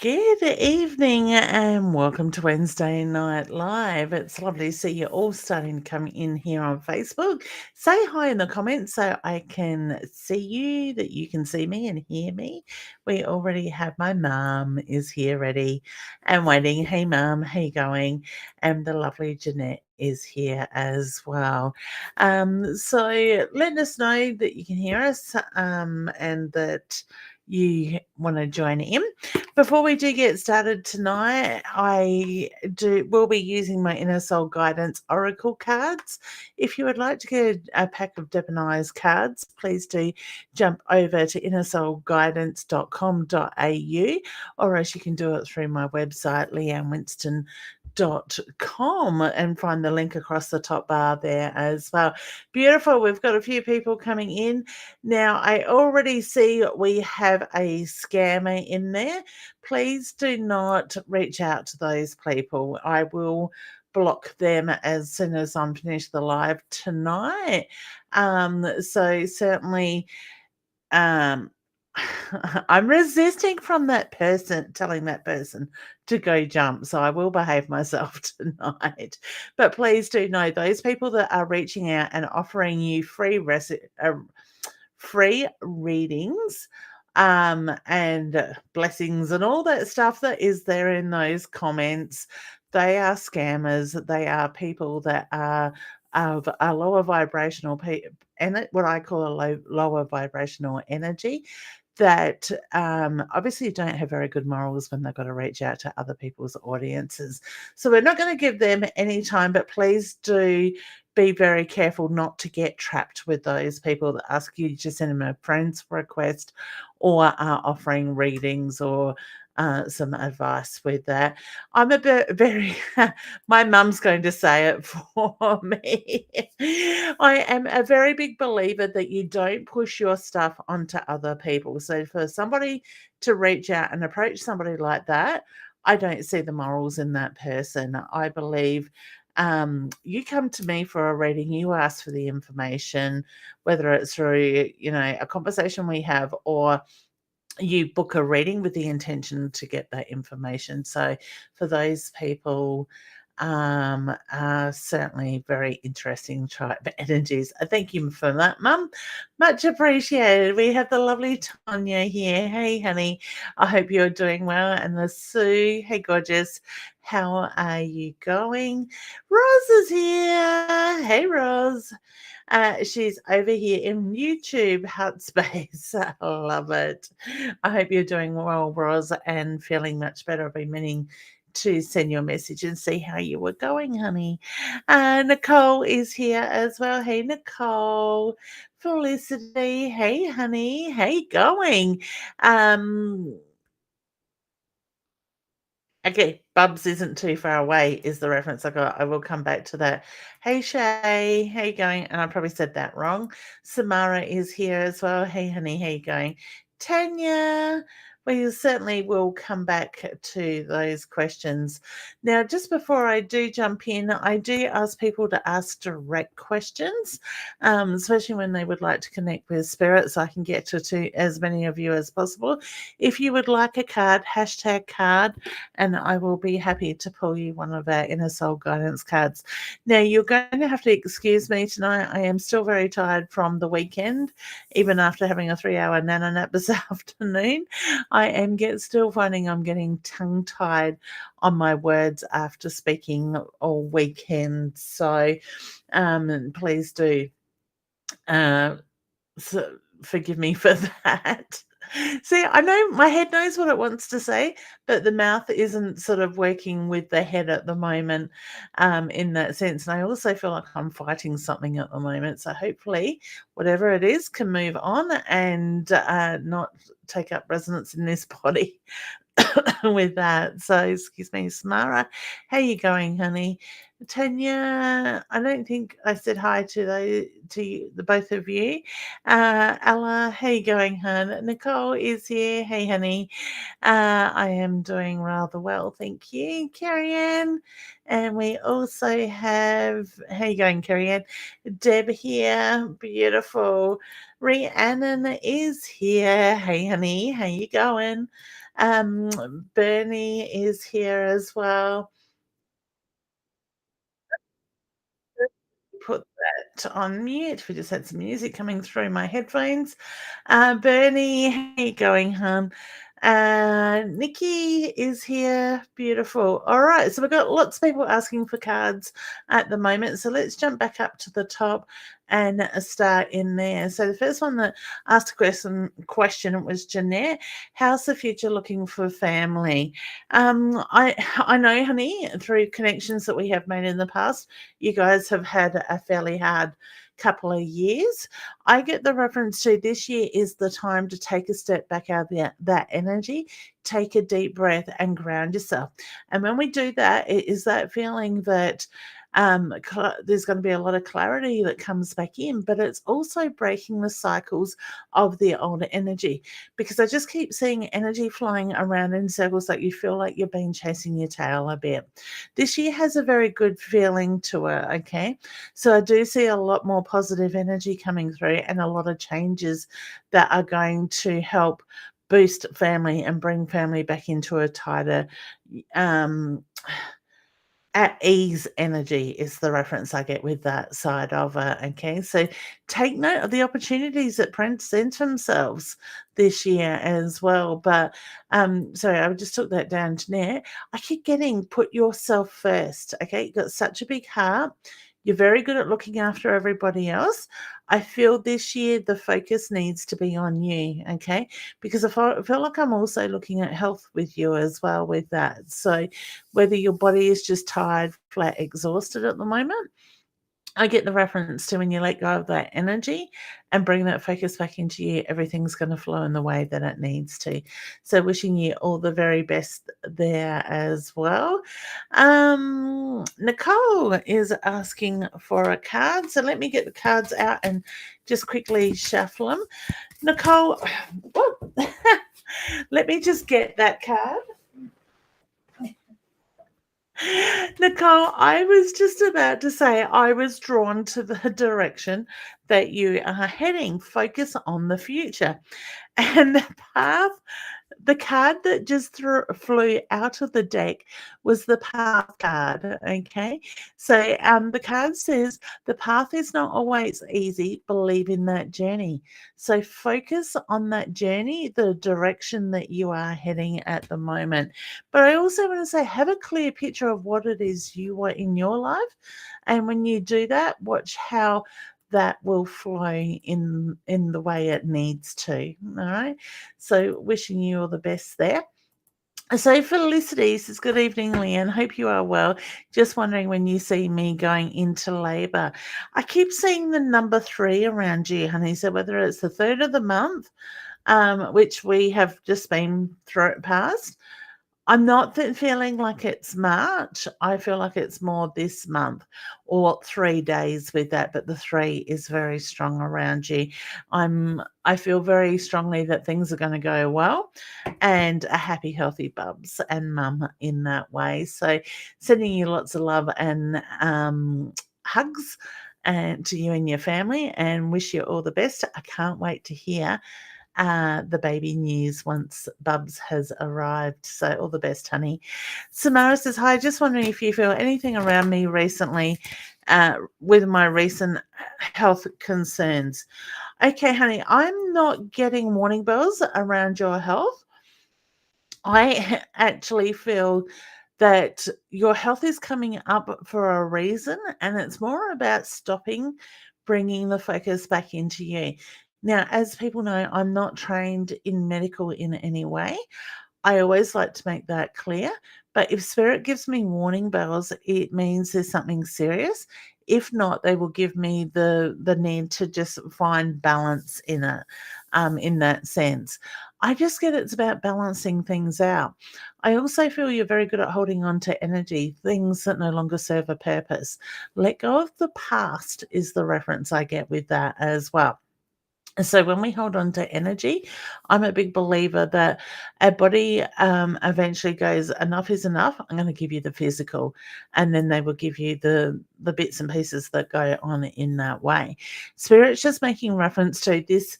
Good evening and welcome to Wednesday Night Live. It's lovely to see you all starting to come in here on Facebook. Say hi in the comments so I can see you, that you can see me and hear me. We already have my mum is here ready and waiting. Hey mum, how you going? And the lovely Jeanette is here as well. So let us know that you can hear us and that you want to join in. Before we do get started tonight, will be using my Inner Soul Guidance Oracle cards. If you would like to get a pack of Divinized cards, please do jump over to innersoulguidance.com.au, or else you can do it through my website, leannewinston.com, and find the link across the top bar there as well. Beautiful. We've got a few people coming in. Now, I already see we have a scammer in there. Please do not reach out to those people. I will block them as soon as I'm finished the live tonight. So certainly, um, I'm resisting from that person, telling that person to go jump. So I will behave myself tonight. But please do know those people that are reaching out and offering you free readings and blessings and all that stuff that is there in those comments. They are scammers. They are people that are of a lower vibrational and what I call a lower vibrational energy that obviously don't have very good morals when they've got to reach out to other people's audiences. So we're not going to give them any time, but please do be very careful not to get trapped with those people that ask you to send them a friend's request or are offering readings or some advice with that. I'm a bit very, my mum's going to say it for me. I am a very big believer that you don't push your stuff onto other people. So for somebody to reach out and approach somebody like that, I don't see the morals in that person. I believe you come to me for a reading, you ask for the information, whether it's through, a conversation we have or you book a reading with the intention to get that information. So for those people, are certainly very interesting tribe energies. I thank you for that, Mum. Much appreciated. We have the lovely Tanya here. Hey, honey. I hope you're doing well. And the Sue. Hey, gorgeous. How are you going? Roz is here. Hey, Roz. She's over here in YouTube Hut Space. I love it. I hope you're doing well, Roz, and feeling much better. I've been meaning to send you a message and see how you were going, honey. Nicole is here as well. Hey, Nicole. Felicity. Hey, honey. How you going? Um, Okay, Bubs isn't too far away is the reference I got. I will come back to that. Hey Shay, how you going? And I probably said that wrong. Samara is here as well. Hey honey, how you going? Tanya, we certainly will come back to those questions. Now, just before I do jump in, I do ask people to ask direct questions, especially when they would like to connect with spirit so I can get to as many of you as possible. If you would like a card, hashtag card, and I will be happy to pull you one of our Inner Soul Guidance cards. Now, you're going to have to excuse me tonight. I am still very tired from the weekend, even after having a 3-hour nana nap this afternoon. I am still finding I'm getting tongue-tied on my words after speaking all weekend. So please do forgive me for that. See, I know my head knows what it wants to say, but the mouth isn't sort of working with the head at the moment, in that sense. And I also feel like I'm fighting something at the moment. So hopefully, whatever it is can move on and not take up resonance in this body with that. So excuse me, Samara. How you going, honey? Tanya, I don't think I said hi to you, the both of you. Ella, how you going, hun? Nicole is here. Hey, honey. I am doing rather well, thank you, Carrie Ann. And we also have, how you going, Carrie Ann? Deb here, beautiful. Rhiannon is here. Hey, honey, how you going? Bernie is here as well. Put that on mute. We just had some music coming through my headphones. Bernie, how you going, hon? Nikki is here. Beautiful. All right. So we've got lots of people asking for cards at the moment. So let's jump back up to the top and start in there. So the first one that asked a question was Jeanette. How's the future looking for family? I know, honey, through connections that we have made in the past, you guys have had a fairly hard couple of years. I get the reference to this year is the time to take a step back out of that energy, take a deep breath and ground yourself. And when we do that, it is that feeling that there's going to be a lot of clarity that comes back in, but it's also breaking the cycles of the old energy, because I just keep seeing energy flying around in circles, like you feel like you've been chasing your tail a bit. This year has a very good feeling to it, okay? So I do see a lot more positive energy coming through and a lot of changes that are going to help boost family and bring family back into a tighter um at ease energy is the reference I get with that side of it. Okay. So take note of the opportunities that present themselves this year as well. But sorry, I just took that down to net. I keep getting put yourself first. Okay. You've got such a big heart. You're very good at looking after everybody else. I feel this year the focus needs to be on you. Okay. Because I feel like I'm also looking at health with you as well with that. So whether your body is just tired, flat, exhausted at the moment, I get the reference to when you let go of that energy and bring that focus back into you, everything's going to flow in the way that it needs to. So, wishing you all the very best there as well. Nicole is asking for a card. So, let me get the cards out and just quickly shuffle them. Nicole, let me just get that card. Nicole, I was just about to say I was drawn to the direction that you are heading. Focus on the future. And the path, the card that just flew out of the deck was the path card. Okay. So the card says the path is not always easy. Believe in that journey. So focus on that journey, the direction that you are heading at the moment. But I also want to say, have a clear picture of what it is you want in your life. And when you do that, watch how that will flow in the way it needs to. All right. So wishing you all the best there. So Felicity says, good evening, Leanne. Hope you are well. Just wondering when you see me going into labour. I keep seeing the number 3 around you, honey. So whether it's the 3rd of the month, which we have just been past, I'm not feeling like it's March. I feel like it's more this month or 3 days with that, but the 3 is very strong around you. I feel very strongly that things are gonna go well and a happy, healthy bubs and mum in that way. So sending you lots of love and hugs and to you and your family, and wish you all the best. I can't wait to hear the baby news once Bubs has arrived. So all the best, honey. Samara says, hi, just wondering if you feel anything around me recently with my recent health concerns. Okay, honey, I'm not getting warning bells around your health. I actually feel that your health is coming up for a reason, and it's more about stopping bringing the focus back into you. Now, as people know, I'm not trained in medical in any way. I always like to make that clear. But if spirit gives me warning bells, it means there's something serious. If not, they will give me the need to just find balance in it, in that sense. I just get it's about balancing things out. I also feel you're very good at holding on to energy, things that no longer serve a purpose. Let go of the past is the reference I get with that as well. So when we hold on to energy, I'm a big believer that our body eventually goes, enough is enough. I'm going to give you the physical, and then they will give you the bits and pieces that go on in that way. Spirit's just making reference to this.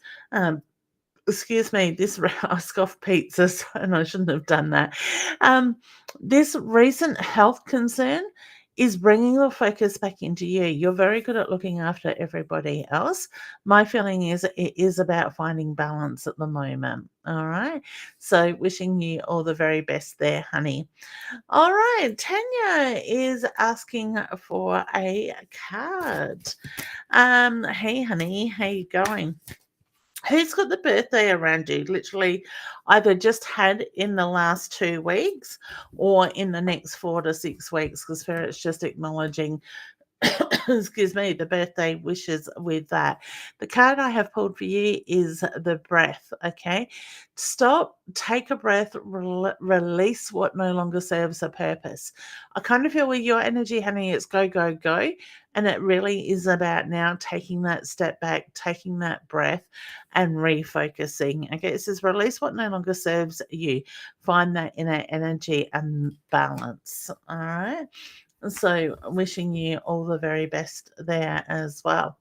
excuse me, this I scoffed pizzas and I shouldn't have done that. Um, this recent health concern is bringing your focus back into you. You're very good at looking after everybody else. My feeling is it is about finding balance at the moment. All right. So, wishing you all the very best there, honey. All right. Tanya is asking for a card. Hey, honey, how you going? Who's got the birthday around you? Literally, either just had in the last 2 weeks or in the next 4 to 6 weeks, because Spirit's just acknowledging, excuse me, the birthday wishes with that. The card I have pulled for you is the breath. Okay. Stop, take a breath, release what no longer serves a purpose. I kind of feel with your energy, honey, it's go, go, go. And it really is about now taking that step back, taking that breath and refocusing. Okay. It says release what no longer serves you. Find that inner energy and balance. All right. So, wishing you all the very best there as well.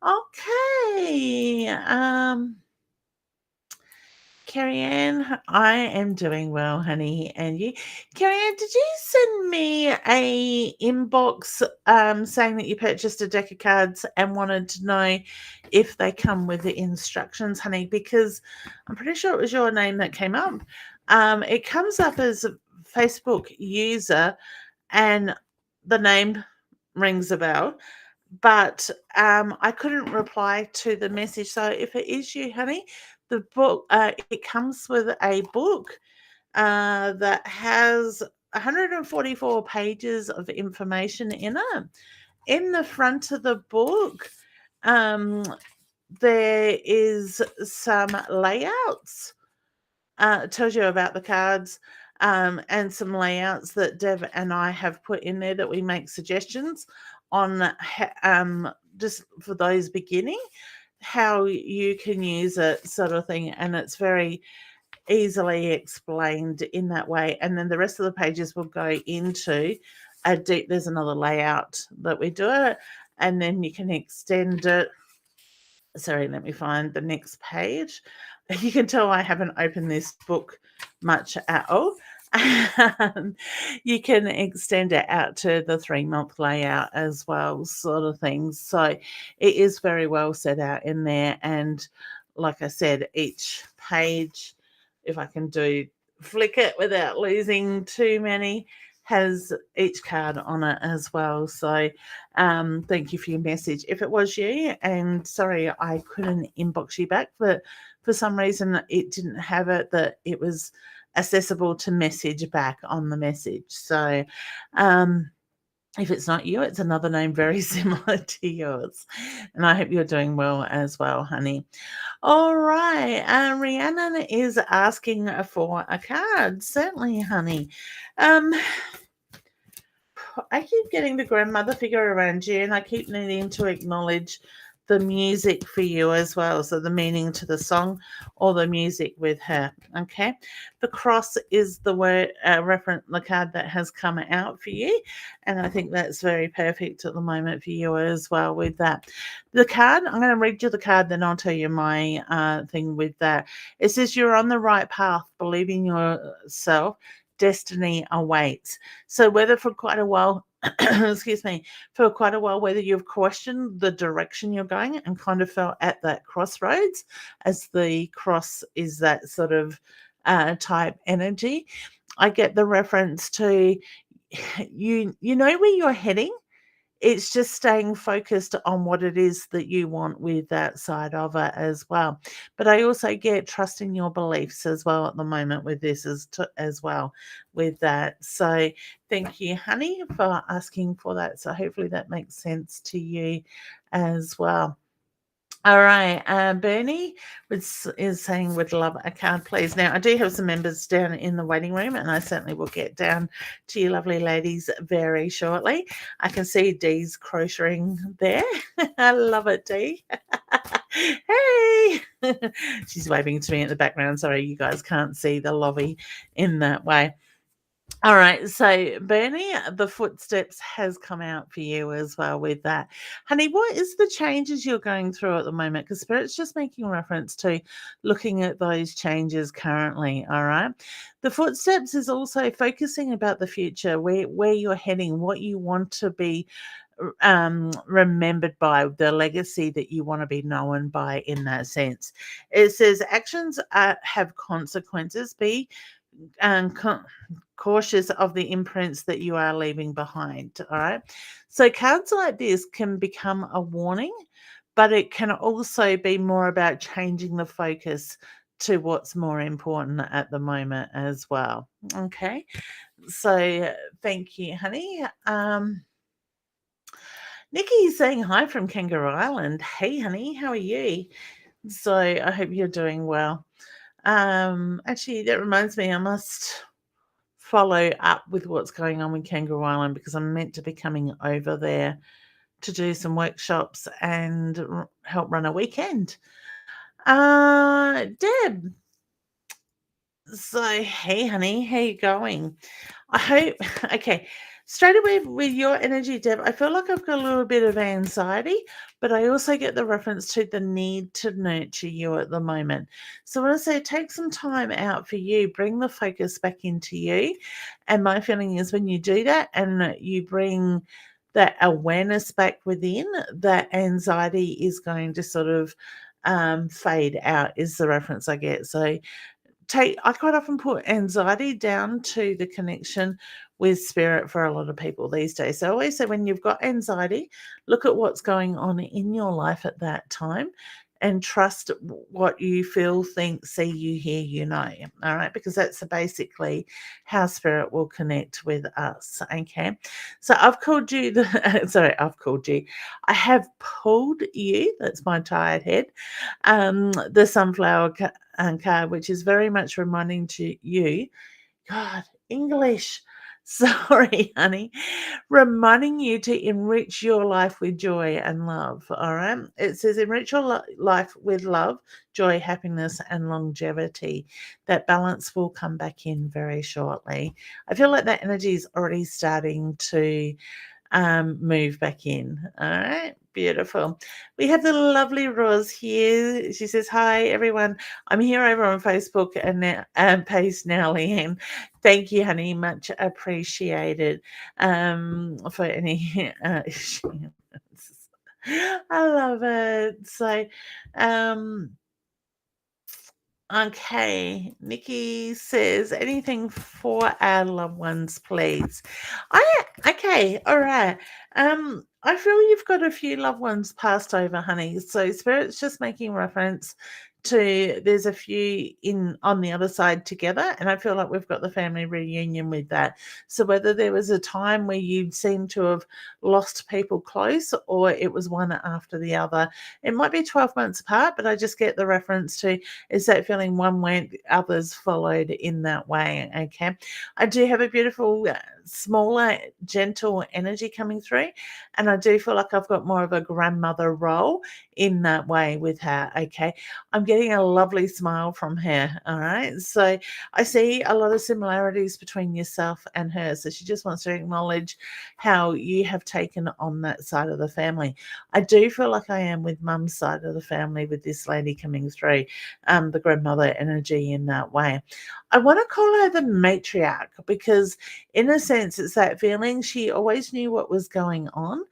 Okay. Carrie Ann, I am doing well, honey. And you, Carrie Ann, did you send me a inbox saying that you purchased a deck of cards and wanted to know if they come with the instructions, honey? Because I'm pretty sure it was your name that came up. It comes up as a Facebook user, and the name rings a bell, but I couldn't reply to the message. So if it is you, honey, the book it comes with a book that has 144 pages of information in it. In the front of the book, um, there is some layouts. It tells you about the cards, and some layouts that Dev and I have put in there that we make suggestions on, just for those beginning, how you can use it, sort of thing. And it's very easily explained in that way. And then the rest of the pages will go into a deep, there's another layout that we do it, and then you can extend it. Sorry, let me find the next page. You can tell I haven't opened this book much at all. You can extend it out to the 3-month layout as well, sort of things. So it is very well set out in there. And like I said, each page, if I can flick it without losing too many, has each card on it as well. So thank you for your message. If it was you, and sorry I couldn't inbox you back, but for some reason it didn't have it, that it was accessible to message back on the message. So if it's not you, it's another name very similar to yours. And I hope you're doing well as well, honey. All right. Rhiannon is asking for a card. Certainly, honey. I keep getting the grandmother figure around you, and I keep needing to acknowledge the music for you as well. So the meaning to the song or the music with her. Okay. The cross is the word reference, the card that has come out for you. And I think that's very perfect at the moment for you as well with that. The card, I'm going to read you the card, then I'll tell you my thing with that. It says you're on the right path, believe in yourself. Destiny awaits. So whether for quite a while, excuse me, for quite a while, whether you've questioned the direction you're going and kind of felt at that crossroads, as the cross is that sort of type energy, I get the reference to you know where you're heading. It's just staying focused on what it is that you want with that side of it as well. But I also get trusting your beliefs as well at the moment with this as well with that. So thank you, honey, for asking for that. So hopefully that makes sense to you as well. All right, Bernie is saying would love a card, please. Now, I do have some members down in the waiting room, and I certainly will get down to you lovely ladies very shortly. I can see Dee's crocheting there. I love it, Dee. Hey! She's waving to me in the background. Sorry, you guys can't see the lobby in that way. All right, so Bernie, the footsteps has come out for you as well with that. Honey, what is the changes you're going through at the moment? Because Spirit's just making reference to looking at those changes currently. All right. The footsteps is also focusing about the future, where you're heading, what you want to be remembered by, the legacy that you want to be known by in that sense. It says actions have consequences. Be um, co- cautious of the imprints that you are leaving behind. All right. So cards like this can become a warning, but it can also be more about changing the focus to what's more important at the moment as well. Okay. So thank you, honey. Nikki is saying hi from Kangaroo Island. Hey, honey, how are you? So I hope you're doing well. Actually, that reminds me, I must follow up with what's going on with Kangaroo Island because I'm meant to be coming over there to do some workshops and help run a weekend. Deb. So, hey, honey, how you going? I hope okay. Straight away with your energy, Deb, I feel like I've got a little bit of anxiety, but I also get the reference to the need to nurture you at the moment. So when I say take some time out for you, bring the focus back into you. And my feeling is when you do that and you bring that awareness back within, that anxiety is going to sort of fade out, is the reference I get. So I quite often put anxiety down to the connection with spirit for a lot of people these days. So I always say when you've got anxiety, look at what's going on in your life at that time and trust what you feel, think, see, you hear, you know. All right, because that's basically how spirit will connect with us. Okay. So I've called you the sorry, I've called you. I have pulled you, that's my tired head. The sunflower card, which is very much reminding to you, God, English. Sorry, honey. Reminding you to enrich your life with joy and love. All right. It says, enrich your life with love, joy, happiness, and longevity. That balance will come back in very shortly. I feel like that energy is already starting to move back in. All right, beautiful. We have the lovely Roz here. She says, "Hi everyone. I'm here over on Facebook and page now, Leanne. Thank you, honey. Much appreciated. For any I love it. So, um, okay, Nikki says, anything for our loved ones, please. Okay, all right. I feel you've got a few loved ones passed over, honey. So spirit's just making reference to there's a few in on the other side together, and I feel like we've got the family reunion with that. So whether there was a time where you seem to have lost people close or it was one after the other, it might be 12 months apart, but I just get the reference to is that feeling one went, others followed in that way. Okay. I do have a beautiful, smaller, gentle energy coming through. And I do feel like I've got more of a grandmother role in that way with her. Okay. I'm getting a lovely smile from her. All right. So I see a lot of similarities between yourself and her. So she just wants to acknowledge how you have taken on that side of the family. I do feel like I am with mum's side of the family with this lady coming through, the grandmother energy in that way. I want to call her the matriarch because, in a sense, it's that feeling she always knew what was going on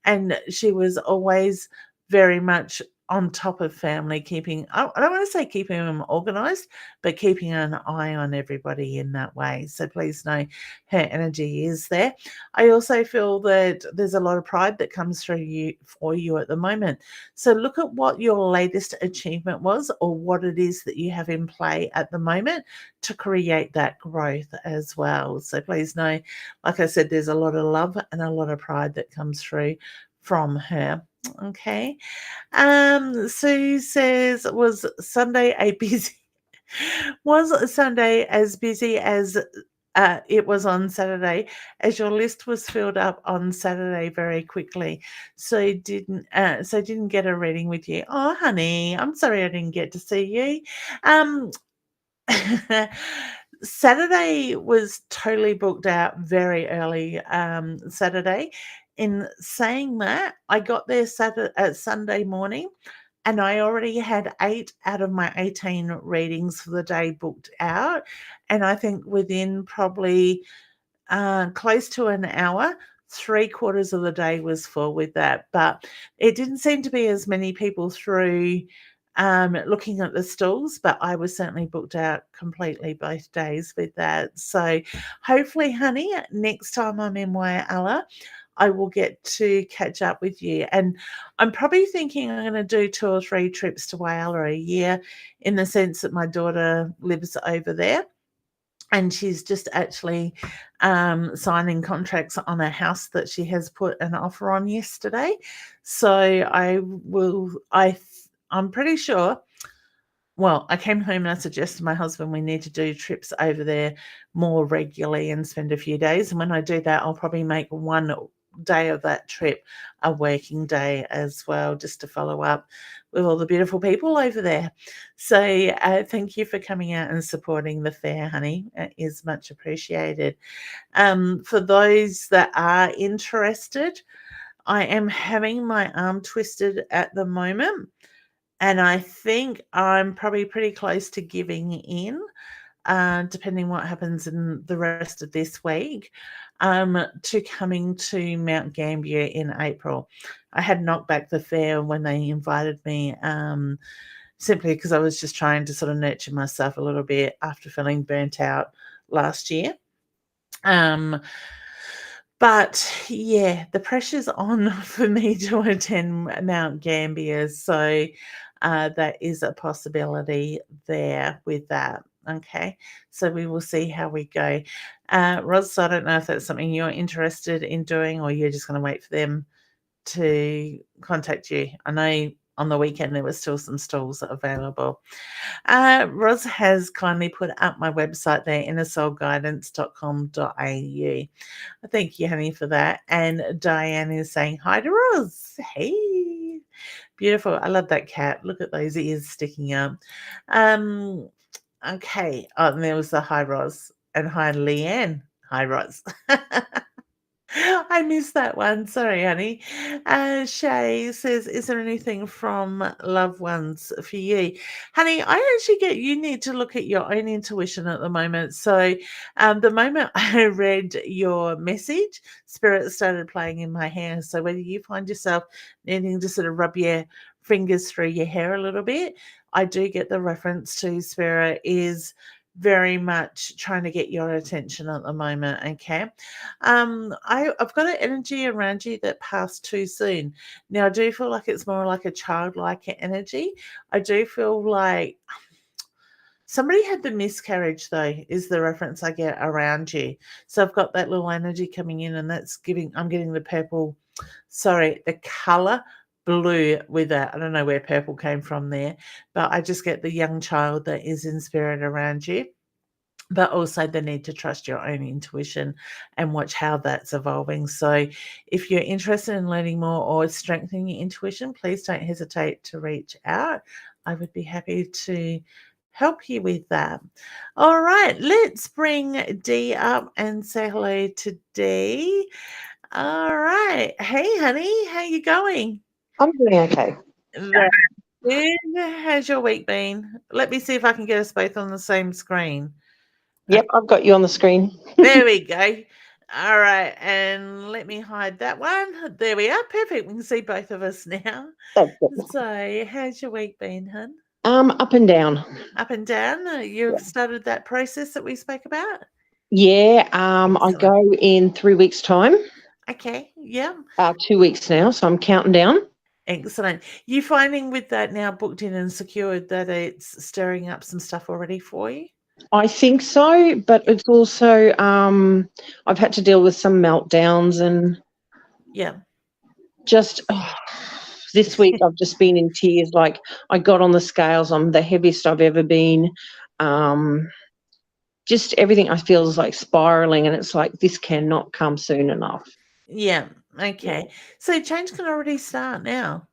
and she was always very much on top of family, keeping, I don't want to say keeping them organized, but keeping an eye on everybody in that way. So please know her energy is there. I also feel that there's a lot of pride that comes through you for you at the moment. So look at what your latest achievement was or what it is that you have in play at the moment to create that growth as well. So please know, like I said, there's a lot of love and a lot of pride that comes through from her. Okay. Sue says, was Sunday as busy as it was on Saturday, as your list was filled up on Saturday very quickly. So didn't get a reading with you. Oh, honey, I'm sorry I didn't get to see you. Um, Saturday was totally booked out very early, Saturday. In saying that, I got there Sunday morning, and I already had 8 out of my 18 readings for the day booked out, and I think within probably, close to an hour, 3/4 of the day was full with that, but it didn't seem to be as many people through, looking at the stalls, but I was certainly booked out completely both days with that. So hopefully, honey, next time I'm in Whyalla, I will get to catch up with you. And I'm probably thinking I'm going to do 2 or 3 trips to Whyalla a year, in the sense that my daughter lives over there, and she's just actually signing contracts on a house that she has put an offer on yesterday. So I'm pretty sure. Well, I came home and I suggested to my husband we need to do trips over there more regularly and spend a few days. And when I do that, I'll probably make one day of that trip a working day as well, just to follow up with all the beautiful people over there. So thank you for coming out and supporting the fair, honey. It is much appreciated. For those that are interested, I am having my arm twisted at the moment, and I think I'm probably pretty close to giving in, depending what happens in the rest of this week, to coming to Mount Gambier in April. I had knocked back the fair when they invited me, simply because I was just trying to sort of nurture myself a little bit after feeling burnt out last year. But yeah, the pressure's on for me to attend Mount Gambier, so that is a possibility there with that. Okay, so we will see how we go. Roz, I don't know if that's something you're interested in doing, or you're just going to wait for them to contact you. I know on the weekend there were still some stalls available. Roz has kindly put up my website there, innersoulguidance.com.au. Thank you, honey, for that. And Diane is saying hi to Roz. Hey, beautiful. I love that cat. Look at those ears sticking up. Okay. Oh, and there was the hi, Roz. And hi, Leanne. Hi, Roz. I missed that one. Sorry, honey. Shay says, is there anything from loved ones for you? Honey, I actually get you need to look at your own intuition at the moment. So the moment I read your message, Spirit started playing in my hair. So whether you find yourself needing to sort of rub your fingers through your hair a little bit, I do get the reference to Spirit is very much trying to get your attention at the moment. Okay. I've got an energy around you that passed too soon. Now, I do feel like it's more like a childlike energy. I do feel like somebody had the miscarriage, though, is the reference I get around you. So I've got that little energy coming in, and I'm getting the purple, the color blue with that. I don't know where purple came from there, but I just get the young child that is in spirit around you. But also the need to trust your own intuition and watch how that's evolving. So if you're interested in learning more or strengthening your intuition, please don't hesitate to reach out. I would be happy to help you with that. All right, let's bring Dee up and say hello to Dee. All right. Hey, honey, how you going? I'm doing okay. Very good. How's your week been? Let me see if I can get us both on the same screen. Yep, I've got you on the screen. There we go. All right, and let me hide that one. There we are. Perfect. We can see both of us now. That's it. So, how's your week been, hun? Up and down. Up and down. You've started that process that we spoke about? Yeah, I Excellent. go in 3 weeks' time. Okay, yeah. 2 weeks now, so I'm counting down. Excellent. You finding with that now booked in and secured that it's stirring up some stuff already for you? I think so, but it's also I've had to deal with some meltdowns and Yeah. just this week I've just been in tears. Like I got on the scales, I'm the heaviest I've ever been. Just everything I feel is like spiraling, and it's like this cannot come soon enough. Yeah. Okay. So change can already start now.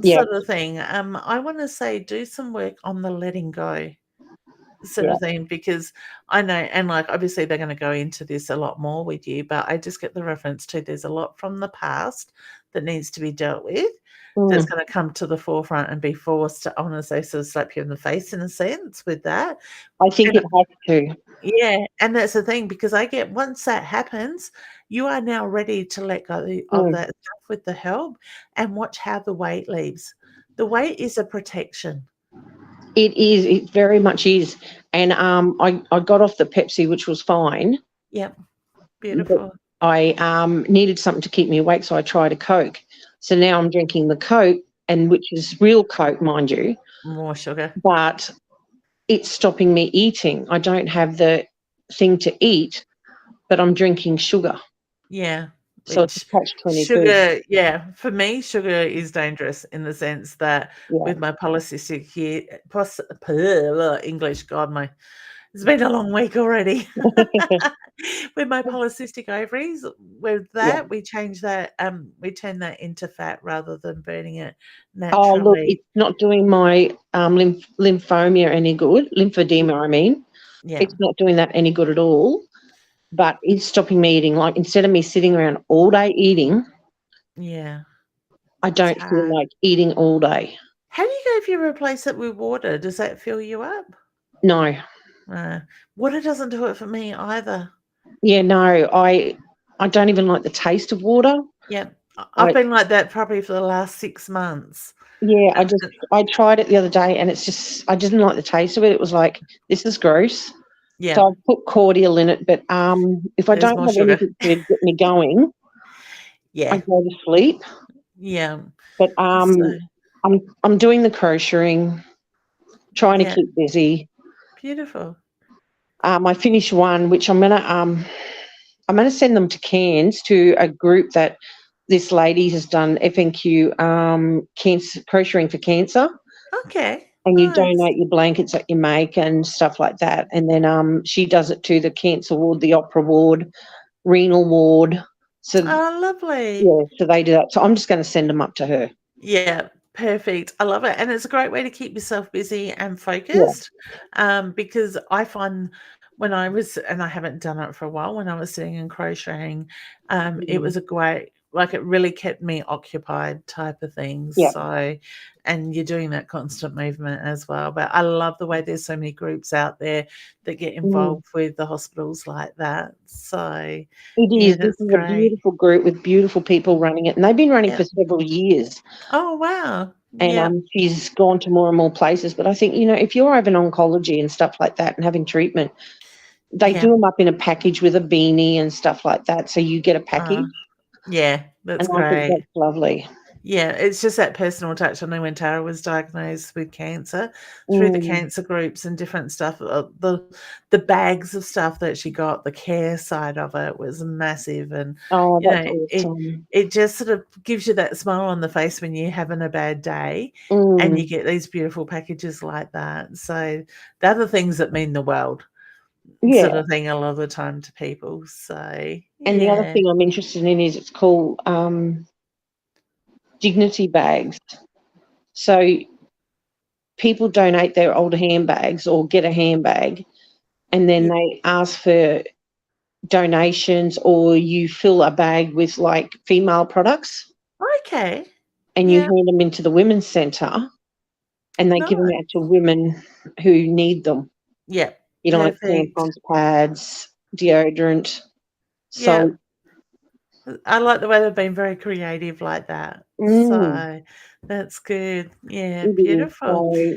Yeah. Sort of thing. I want to say do some work on the letting go. sort Yeah. of thing, because I know, and like obviously they're going to go into this a lot more with you, but I just get the reference to there's a lot from the past that needs to be dealt with, that's Mm. going to come to the forefront and be forced to, I want to say, sort of slap you in the face in a sense with that. I think And it has to. yeah, and that's the thing, because I get, once that happens, you are now ready to let go of Mm. that stuff with the help, and watch how the weight leaves. The weight is a protection. It is. It very much is. And I got off the Pepsi, which was fine, Yep, but beautiful. I needed something to keep me awake, so I tried a Coke. So now I'm drinking the Coke, and which is real Coke, mind you, More sugar. but it's stopping me eating. I don't have the thing to eat, but I'm drinking sugar. Yeah, So it's which a catch-22. sugar, yeah, for me, sugar is dangerous in the sense that Yeah. with my polycystic here, English, God, it's been a long week already. With my polycystic ovaries, with Yeah. that, we change that, we turn that into fat rather than burning it Oh, look, naturally. it's not doing my lymphoma any good. Lymphedema, I mean. Yeah, It's not doing that any good at all, but it's stopping me eating. Like, instead of me sitting around all day eating, yeah, I it's don't feel hard. like eating all day. How do you go if you replace it with water? Does that fill you up? No. Uh, Water doesn't do it for me either. Yeah, no, I don't even like the taste of water. Yeah, I've I been like that probably for the last 6 months. Yeah, And I tried it the other day, and it's just, I didn't like the taste of it. It was like, this is gross. yeah, So I put cordial in it, but if I there's don't more have sugar. anything to get me going, I Yeah, go to sleep. yeah. But So, I'm doing the crocheting, trying to yeah, keep busy. beautiful. I finished one, which I'm gonna send them to Cairns, to a group that this lady has done, FNQ, cancer crocheting for cancer. Okay, And you nice. donate your blankets that you make and stuff like that. And then she does it to the cancer ward, the opera ward, renal ward. So Oh, lovely. yeah, so they do that. So I'm just going to send them up to her. Yeah, perfect. I love it, and it's a great way to keep yourself busy and Yeah. focused, because I find when I was, and I haven't done it for a while, when I was sitting and crocheting, it Mm. was a great, like, it really kept me occupied type of thing, Yeah. so, and you're doing that constant movement as well, but I love the way there's so many groups out there that get Mm. involved with the hospitals like that, so, It yeah, is. This that's is a great. beautiful group with beautiful people running it, and they've been running Yeah. for several years. Oh, wow. And Yeah, she's gone to more and more places. But I think, if you're having oncology and stuff like that and having treatment, they do yeah. them up in a package with a beanie and stuff like that. So you get a Uh, package, yeah, and that's I think great. that's lovely. Yeah, it's just that personal touch. I know when Tara was diagnosed with cancer, through the Mm. cancer groups and different stuff, the bags of stuff that she got, the care side of it was massive, and Oh, you that's know, it awesome. it just sort of gives you that smile on the face when you're having a bad day, and you Mm. get these beautiful packages like that. So they're the things that mean the world, Yeah, sort of thing, a lot of the time to people. So and the other yeah, thing I'm interested in is, it's called, dignity bags. So people donate their old handbags or get a handbag, and then yeah, they ask for donations, or you fill a bag with, like, female products, okay, and you yeah, hand them into the women's centre, and they give them no, out to women who need them, yeah, like perfect. tampons, pads, deodorant. Yeah, So, I like the way they've been very creative like that. mm, So that's good. Yeah, it is. beautiful. So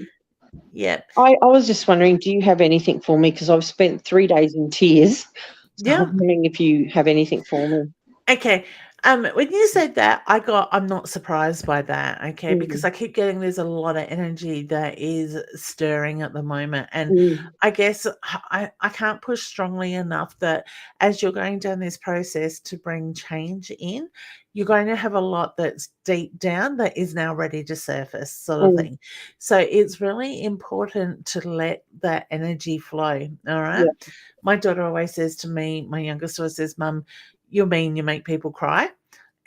Yeah. I was just wondering, do you have anything for me? Because I've spent 3 days in tears. So I was Yeah. wondering if you have anything for me. Okay. When you said that, I'm not surprised by that, okay, because Mm. I keep getting there's a lot of energy that is stirring at the moment. And Mm. I guess I can't push strongly enough that as you're going down this process to bring change in, you're going to have a lot that's deep down that is now ready to surface, sort of Mm. thing. So it's really important to let that energy flow. All right. Yeah. My daughter always says to me, my youngest daughter says, Mum, you're mean, you make people cry.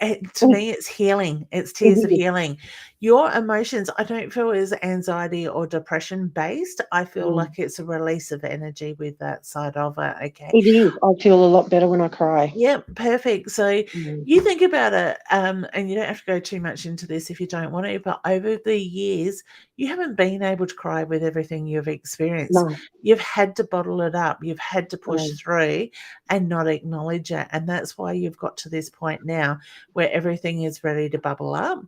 To Mm. me, it's healing. It's It tears of is. healing. Your emotions, I don't feel is anxiety or depression based. I feel Mm. like it's a release of energy with that side of it. Okay. It is. I feel a lot better when I cry. Yep, perfect. So Mm. you think about it, and you don't have to go too much into this if you don't want to, but over the years, you haven't been able to cry with everything you've experienced. No. You've had to bottle it up, you've had to push Mm. through and not acknowledge it. And that's why you've got to this point now where everything is ready to bubble up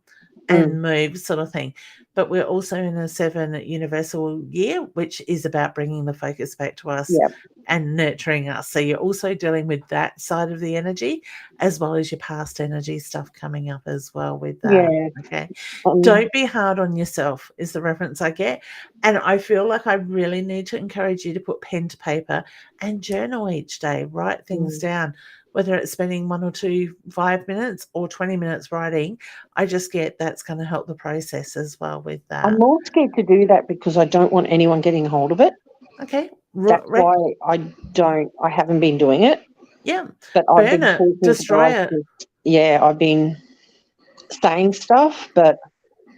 Mm. and move, sort of thing. But we're also in a 7 universal year, which is about bringing the focus back to us Yep. and nurturing us. So you're also dealing with that side of the energy as well as your past energy stuff coming up as well with that. Yeah. Okay. Um, Don't be hard on yourself is the reference I get. And I feel like I really need to encourage you to put pen to paper and journal each day, write things mm. down, whether it's spending 1 or 2, 5 minutes or 20 minutes writing. I just get that's going to help the process as well with I'm that. more scared to do that because I don't want anyone getting hold of it. Okay. That's why I haven't been doing it. Yeah. But I've Burn been it, talking to destroy guys. it. I've been saying stuff, but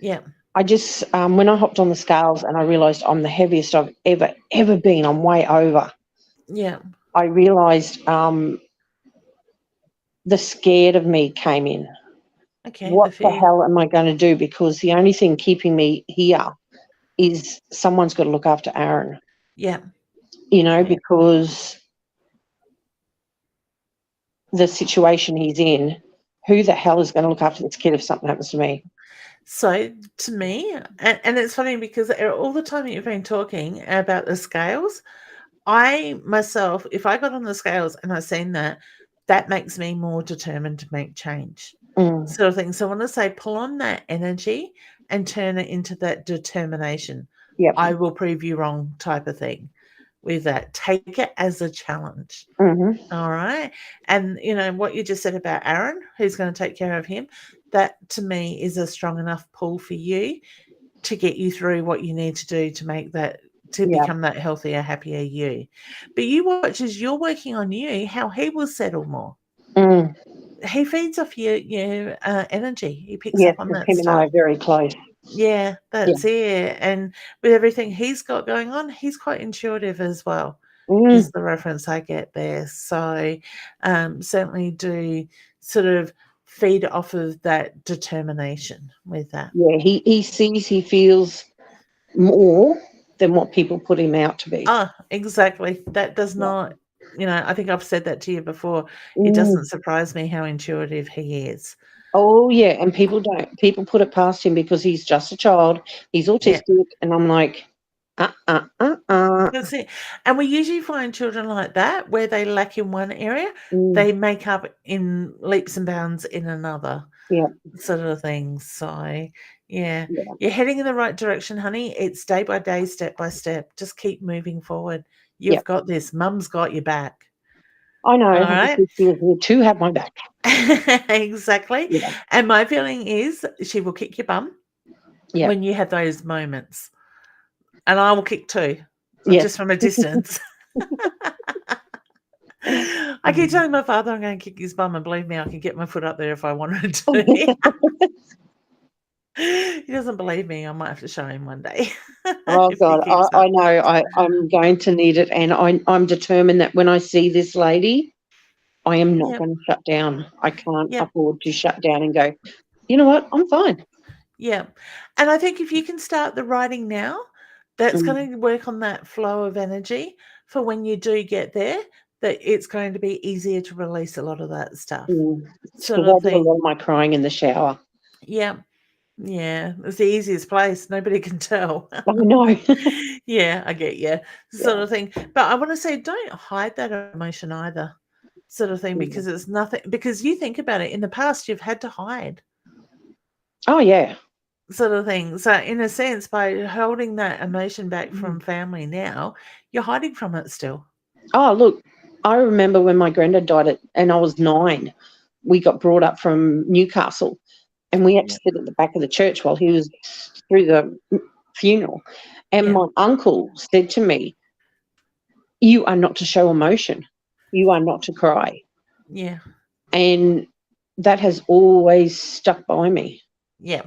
Yeah. I just, when I hopped on the scales and I realised I'm the heaviest I've ever been, I'm way over. Yeah. I realised the scared of me came in. Okay. What The the fear. hell am I going to do? Because the only thing keeping me here is someone's got to look after Aaron, Yeah. because the situation he's in, who the hell is going to look after this kid if something happens to me? So to me, and it's funny because all the time that you've been talking about the scales, I myself, if I got on the scales and I seen that, that makes me more determined to make change, Mm. sort of thing. So I want to say, pull on that energy and turn it into that determination. Yep. I will prove you wrong type of thing with that. Take it as a challenge. Mm-hmm. All right. And, what you just said about Aaron, who's going to take care of him, that to me is a strong enough pull for you to get you through what you need to do to make that, to Yeah. become that healthier, happier you. But you watch as you're working on you, how he will settle more. Mm. He feeds off your energy. He picks Yes, up on because that him and I stuff. are very close. Yeah, Yeah. that's it. And with everything he's got going on, he's quite intuitive as well, Mm. is the reference I get there. So certainly do sort of feed off of that determination with that. Yeah, he sees, he feels more than what people put him out to be. Exactly. That does Yeah. not, I think I've said that to you before. It Mm. doesn't surprise me how intuitive he is. Oh, yeah, and people put it past him because he's just a child, he's Yeah. autistic, and I'm like, That's it. And we usually find children like that where they lack in one area, Mm. they make up in leaps and bounds in another, Yeah. sort of thing. So, yeah, Yeah. you're heading in the right direction, honey. It's day by day, step by step. Just keep moving forward. Yeah. You've got this. Mum's got your back. I know, All I just right. feel here to have my back. Exactly. Yeah. And my feeling is she will kick your bum Yeah. when you have those moments. And I will kick too, Yes. just from a distance. I keep telling my father I'm going to kick his bum, and believe me, I can get my foot up there if I wanted to. He doesn't believe me. I might have to show him one day. Oh, If he God, keeps I up. know I'm going to need it, and I'm determined that when I see this lady, I am not Yep. going to shut down. I can't Yep. afford to shut down and go, you know what, I'm fine. Yeah. And I think if you can start the writing now, that's Mm. going to work on that flow of energy for when you do get there, that it's going to be easier to release a lot of that stuff. Sort Because I of do a lot thing. of my crying in the shower. Yeah. Yeah. It's the easiest place. Nobody can tell. I know. Yeah, I get you. Sort of thing. But I want to say, don't hide that emotion either. Sort of thing, because it's nothing, because you think about it, in the past, you've had to hide. Oh, yeah. Sort of thing. So in a sense, by holding that emotion back from family now, you're hiding from it still. Oh, look, I remember when my granddad died and I was 9. We got brought up from Newcastle, and we had to sit at the back of the church while he was through the funeral. And my uncle said to me, you are not to show emotion. You are not to cry. Yeah. And that has always stuck by me. Yeah.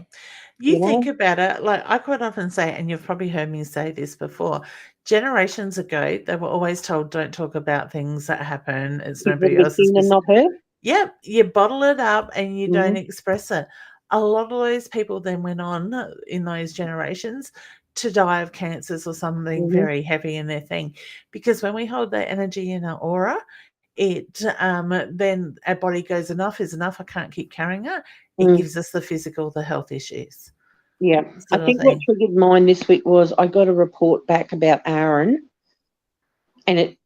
You think about it, like I quite often say, and you've probably heard me say this before, generations ago, they were always told, don't talk about things that happen. It's nobody People else's seen and business. not heard. Yep, you bottle it up and you don't Mhm. express it. A lot of those people then went on in those generations to die of cancers or something Mhm. very heavy in their thing. Because when we hold that energy in our aura, it then our body goes, enough is enough, I can't keep carrying it. It Mm. gives us the physical, the health issues. Yeah. I Sort of think what thing. triggered mine this week was I got a report back about Aaron, and it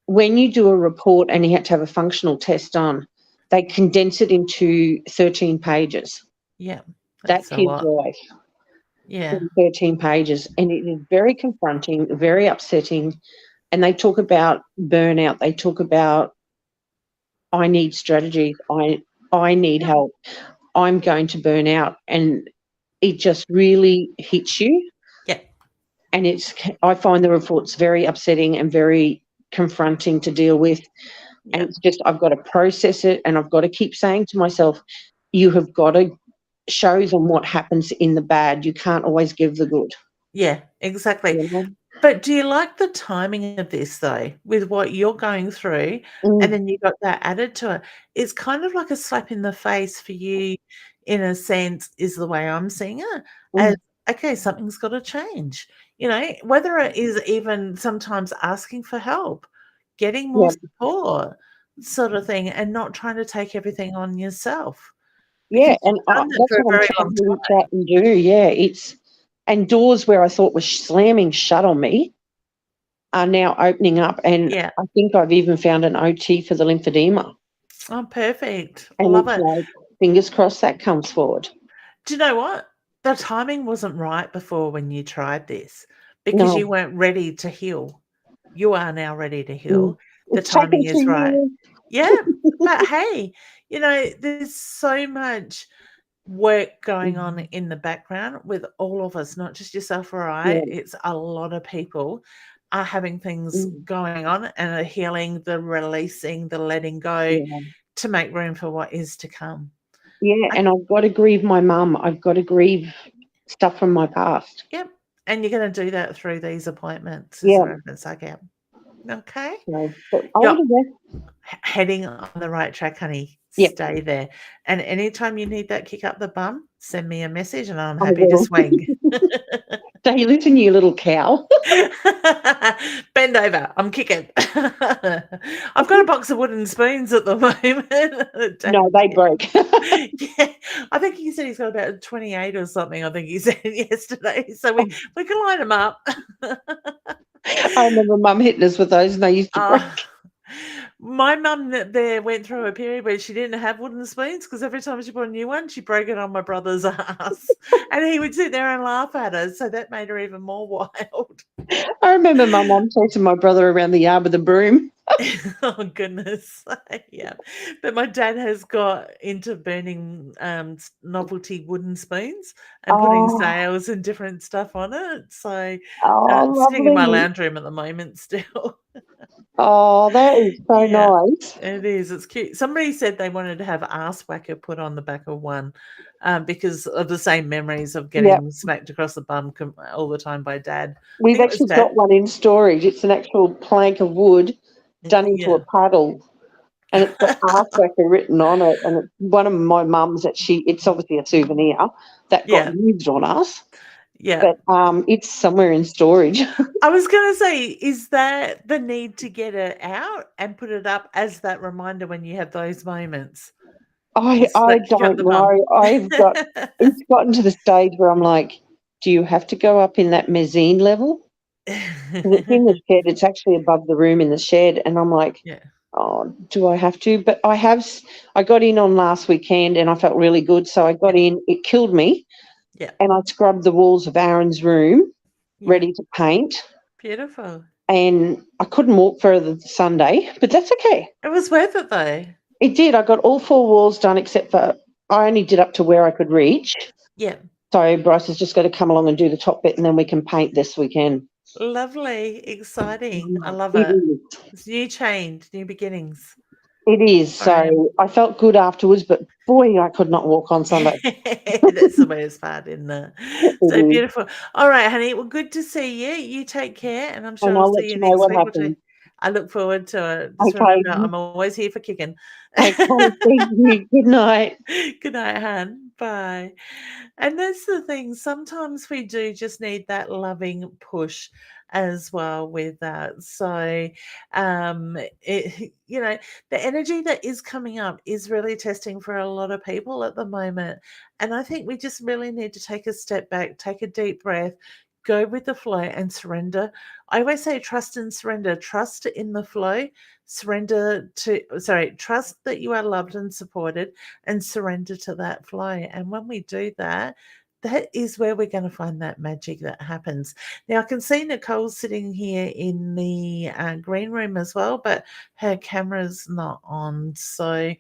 when you do a report and you had to have a functional test done, they condense it into 13 pages. Yeah, That's that's a his lot. life Yeah, in 13 pages. And it is very confronting, very upsetting. And they talk about burnout. They talk about, I need strategies. I need yep, help. I'm going to burn out. And it just really hits you. yep, And I find the reports very upsetting and very confronting to deal with. And yep. it's just, I've got to process it, and I've got to keep saying to myself, you have got to show them what happens in the bad. You can't always give the good. Yeah, exactly. You know? But do you like the timing of this though, with what you're going through, and Mm, then you got that added to it? It's kind of like a slap in the face for you, in a sense, is the way I'm seeing it, as, mm, okay, something's gotta change, whether it is even sometimes asking for help, getting more yeah, support, sort of thing, and not trying to take everything on yourself, because yeah, and you've done that that's for a what I'm very trying long to reach time. out and do. Yeah, and doors where I thought were slamming shut on me are now opening up, and Yeah. I think I've even found an OT for the lymphedema, Oh, perfect. and Love it's it. like fingers crossed that comes forward. Do you know what? The timing wasn't right before when you tried this, because No, you weren't ready to heal. You are now ready to mm, heal. The it's taken timing is 2 right. years. Yeah, but hey, there's so much work going on Mm, in the background with all of us, not just yourself or I. yeah, It's a lot of people are having things mm, going on and are healing, the releasing, the letting go yeah. to make room for what is to come. Yeah, I and I've got to grieve my mum. I've got to grieve stuff from my past. Yep, and you're gonna do that through these appointments as a Yeah, reference, okay. Okay. so, but I'll You're do that. heading on the right track, honey. Yep, Stay there, and anytime you need that kick up the bum, send me a message and I'm I happy to will. swing. Say, listen, you little cow. Bend over, I'm kicking. I've got a box of wooden spoons at the moment that No, Dad they gets. broke. Yeah, I think he said he's got about 28 or something, I think he said yesterday, so we can line them up. I remember mum hitting us with those, and they used to break. Oh, my mum there went through a period where she didn't have wooden spoons because every time she bought a new one, she broke it on my brother's ass, and he would sit there and laugh at her, so that made her even more wild. I remember my mum chasing my brother around the yard with a broom. Oh, goodness. Yeah. But my dad has got into burning, novelty wooden spoons and putting Oh, sails and different stuff on it, so, oh, sitting in my lovely. lounge room at the moment still. Oh, that is so Yeah. nice. It is, it's cute. Somebody said they wanted to have ass whacker put on the back of one, because of the same memories of Yep. getting smacked across the bum all the time by Dad. I We've think it was actually Dad. got one in storage. It's an actual plank of wood done into Yeah. a paddle, and it's got Arthwacker written on it. And it's one of my mum's it's obviously a souvenir that got Yeah, used on us, yeah. but it's somewhere in storage. I was gonna say, is that the need to get it out and put it up as that reminder when you have those moments? It's I that kick up don't the bum. know. It's gotten to the stage where I'm like, do you have to go up in that mezzanine level? 'Cause it's in the shed. It's actually above the room in the shed, and I'm like, Yeah, oh, do I have to? But I got in on last weekend, and I felt really good. So I yeah, got in. It killed me, yeah, and I scrubbed the walls of Aaron's room, yeah. ready to paint. Beautiful. And I couldn't walk further Sunday, but that's okay. It was worth it though. It did. I got all 4 walls done except for I only did up to where I could reach. Yeah. So Bryce has just got to come along and do the top bit, and then we can paint this weekend. Lovely, exciting. I love It it. is. It's new change, new beginnings. It is. Sorry. So I felt good afterwards, but Boy, I could not walk on Sunday. That's the worst part, isn't it? It So is. beautiful. All right, honey. Well, good to see you. You take care, and I'm sure And I'll I'll see let you you know next what week or two. happens. I look forward to it. Just Okay. remember, I'm always here for kicking. Okay. Thank you. Good night. Good night, Han. Bye. And that's the thing. Sometimes we do just need that loving push as well with that. So, the energy that is coming up is really testing for a lot of people at the moment. And I think we just really need to take a step back, take a deep breath, go with the flow and surrender. I always say trust and surrender. Trust in the flow, trust that you are loved and supported, and surrender to that flow. And when we do that, that is where we're going to find that magic that happens. Now, I can see Nicole sitting here in the green room as well, but her camera's not on. So,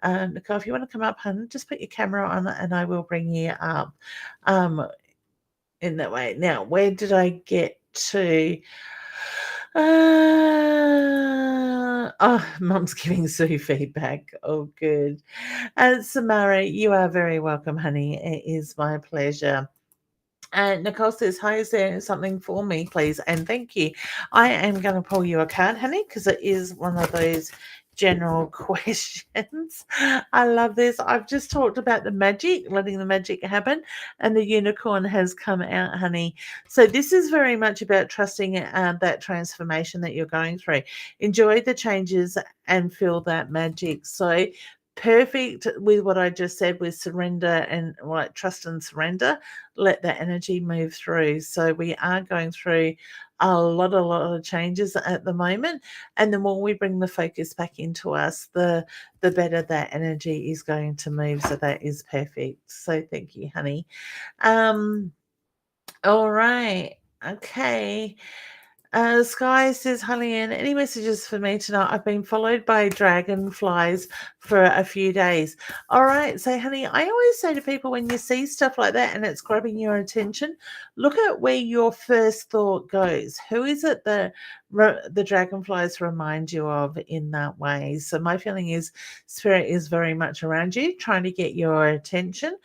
Nicole, if you want to come up, hun, just put your camera on and I will bring you up in that way. Now, where did I get to? Mum's giving Sue feedback. Oh, good. Samara, you are very welcome, honey. It is my pleasure. And Nicole says, hi, is there something for me, please? And thank you. I am going to pull you a card, honey, because it is one of those general questions. I love this. I've just talked about the magic, letting the magic happen, and the unicorn has come out, honey. So this is very much about trusting that transformation that you're going through. Enjoy the changes and feel that magic. So perfect with what I just said with surrender and like trust and surrender. Let that energy move through. So we are going through a lot of changes at the moment, and the more we bring the focus back into us, the better that energy is going to move. So that is perfect. So thank you, honey. All right. Okay. Sky says, hi Leanne, any messages for me tonight? I've been followed by dragonflies for a few days. All right. So, honey, I always say to people when you see stuff like that and it's grabbing your attention, look at where your first thought goes. Who is it that the dragonflies remind you of in that way? So, my feeling is spirit is very much around you, trying to get your attention.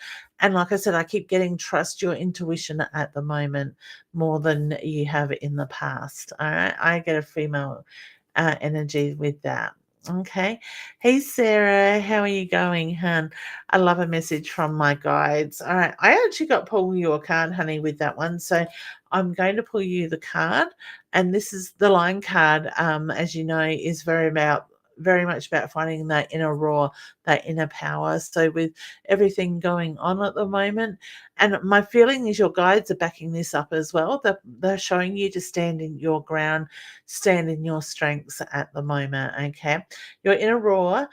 And like I said, I keep getting trust your intuition at the moment more than you have in the past. All right. I get a female energy with that. Okay. Hey, Sarah, how are you going, hun? I love a message from my guides. All right. I actually got pull you a card, honey, with that one. So I'm going to pull you the card. And this is the line card, as you know, is very much about finding that inner roar, that inner power. So with everything going on at the moment, and my feeling is your guides are backing this up as well. They're showing you to stand in your ground, stand in your strengths at the moment. Okay. Your inner roar,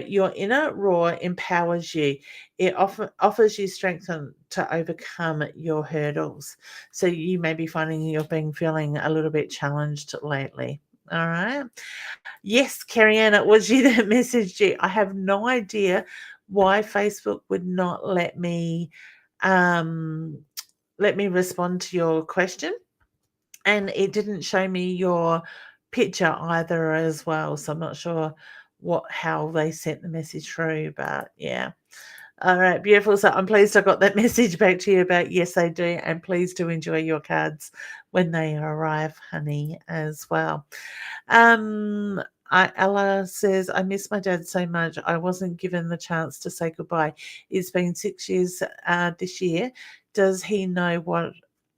your inner roar empowers you. It offers you strength to overcome your hurdles. So you may be finding you've been feeling a little bit challenged lately. All right. Yes, Carrie Ann, it was you that messaged you. I have no idea why Facebook would not um, let me respond to your question, and it didn't show me your picture either as well. So I'm not sure how they sent the message through, but yeah. All right, beautiful. So I'm pleased I got that message back to you about yes, they do, and please do enjoy your cards when they arrive, honey, as well. Ella says, I miss my dad so much. I wasn't given the chance to say goodbye. It's been 6 years this year. Does he know what?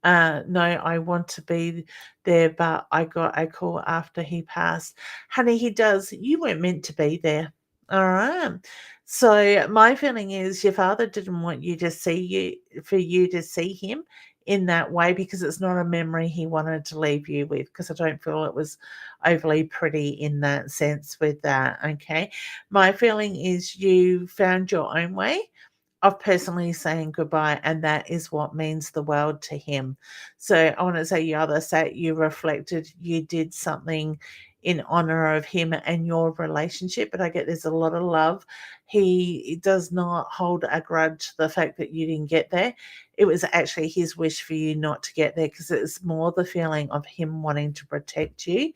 No, I want to be there, but I got a call after he passed. Honey, he does. You weren't meant to be there. All right. So my feeling is your father didn't want you to for you to see him in that way because it's not a memory he wanted to leave you with, because I don't feel it was overly pretty in that sense with that. Okay. My feeling is you found your own way of personally saying goodbye, and that is what means the world to him. So I want to say you reflected, you did something in honor of him and your relationship, but I get there's a lot of love. He does not hold a grudge the fact that you didn't get there. It was actually his wish for you not to get there, because it's more the feeling of him wanting to protect you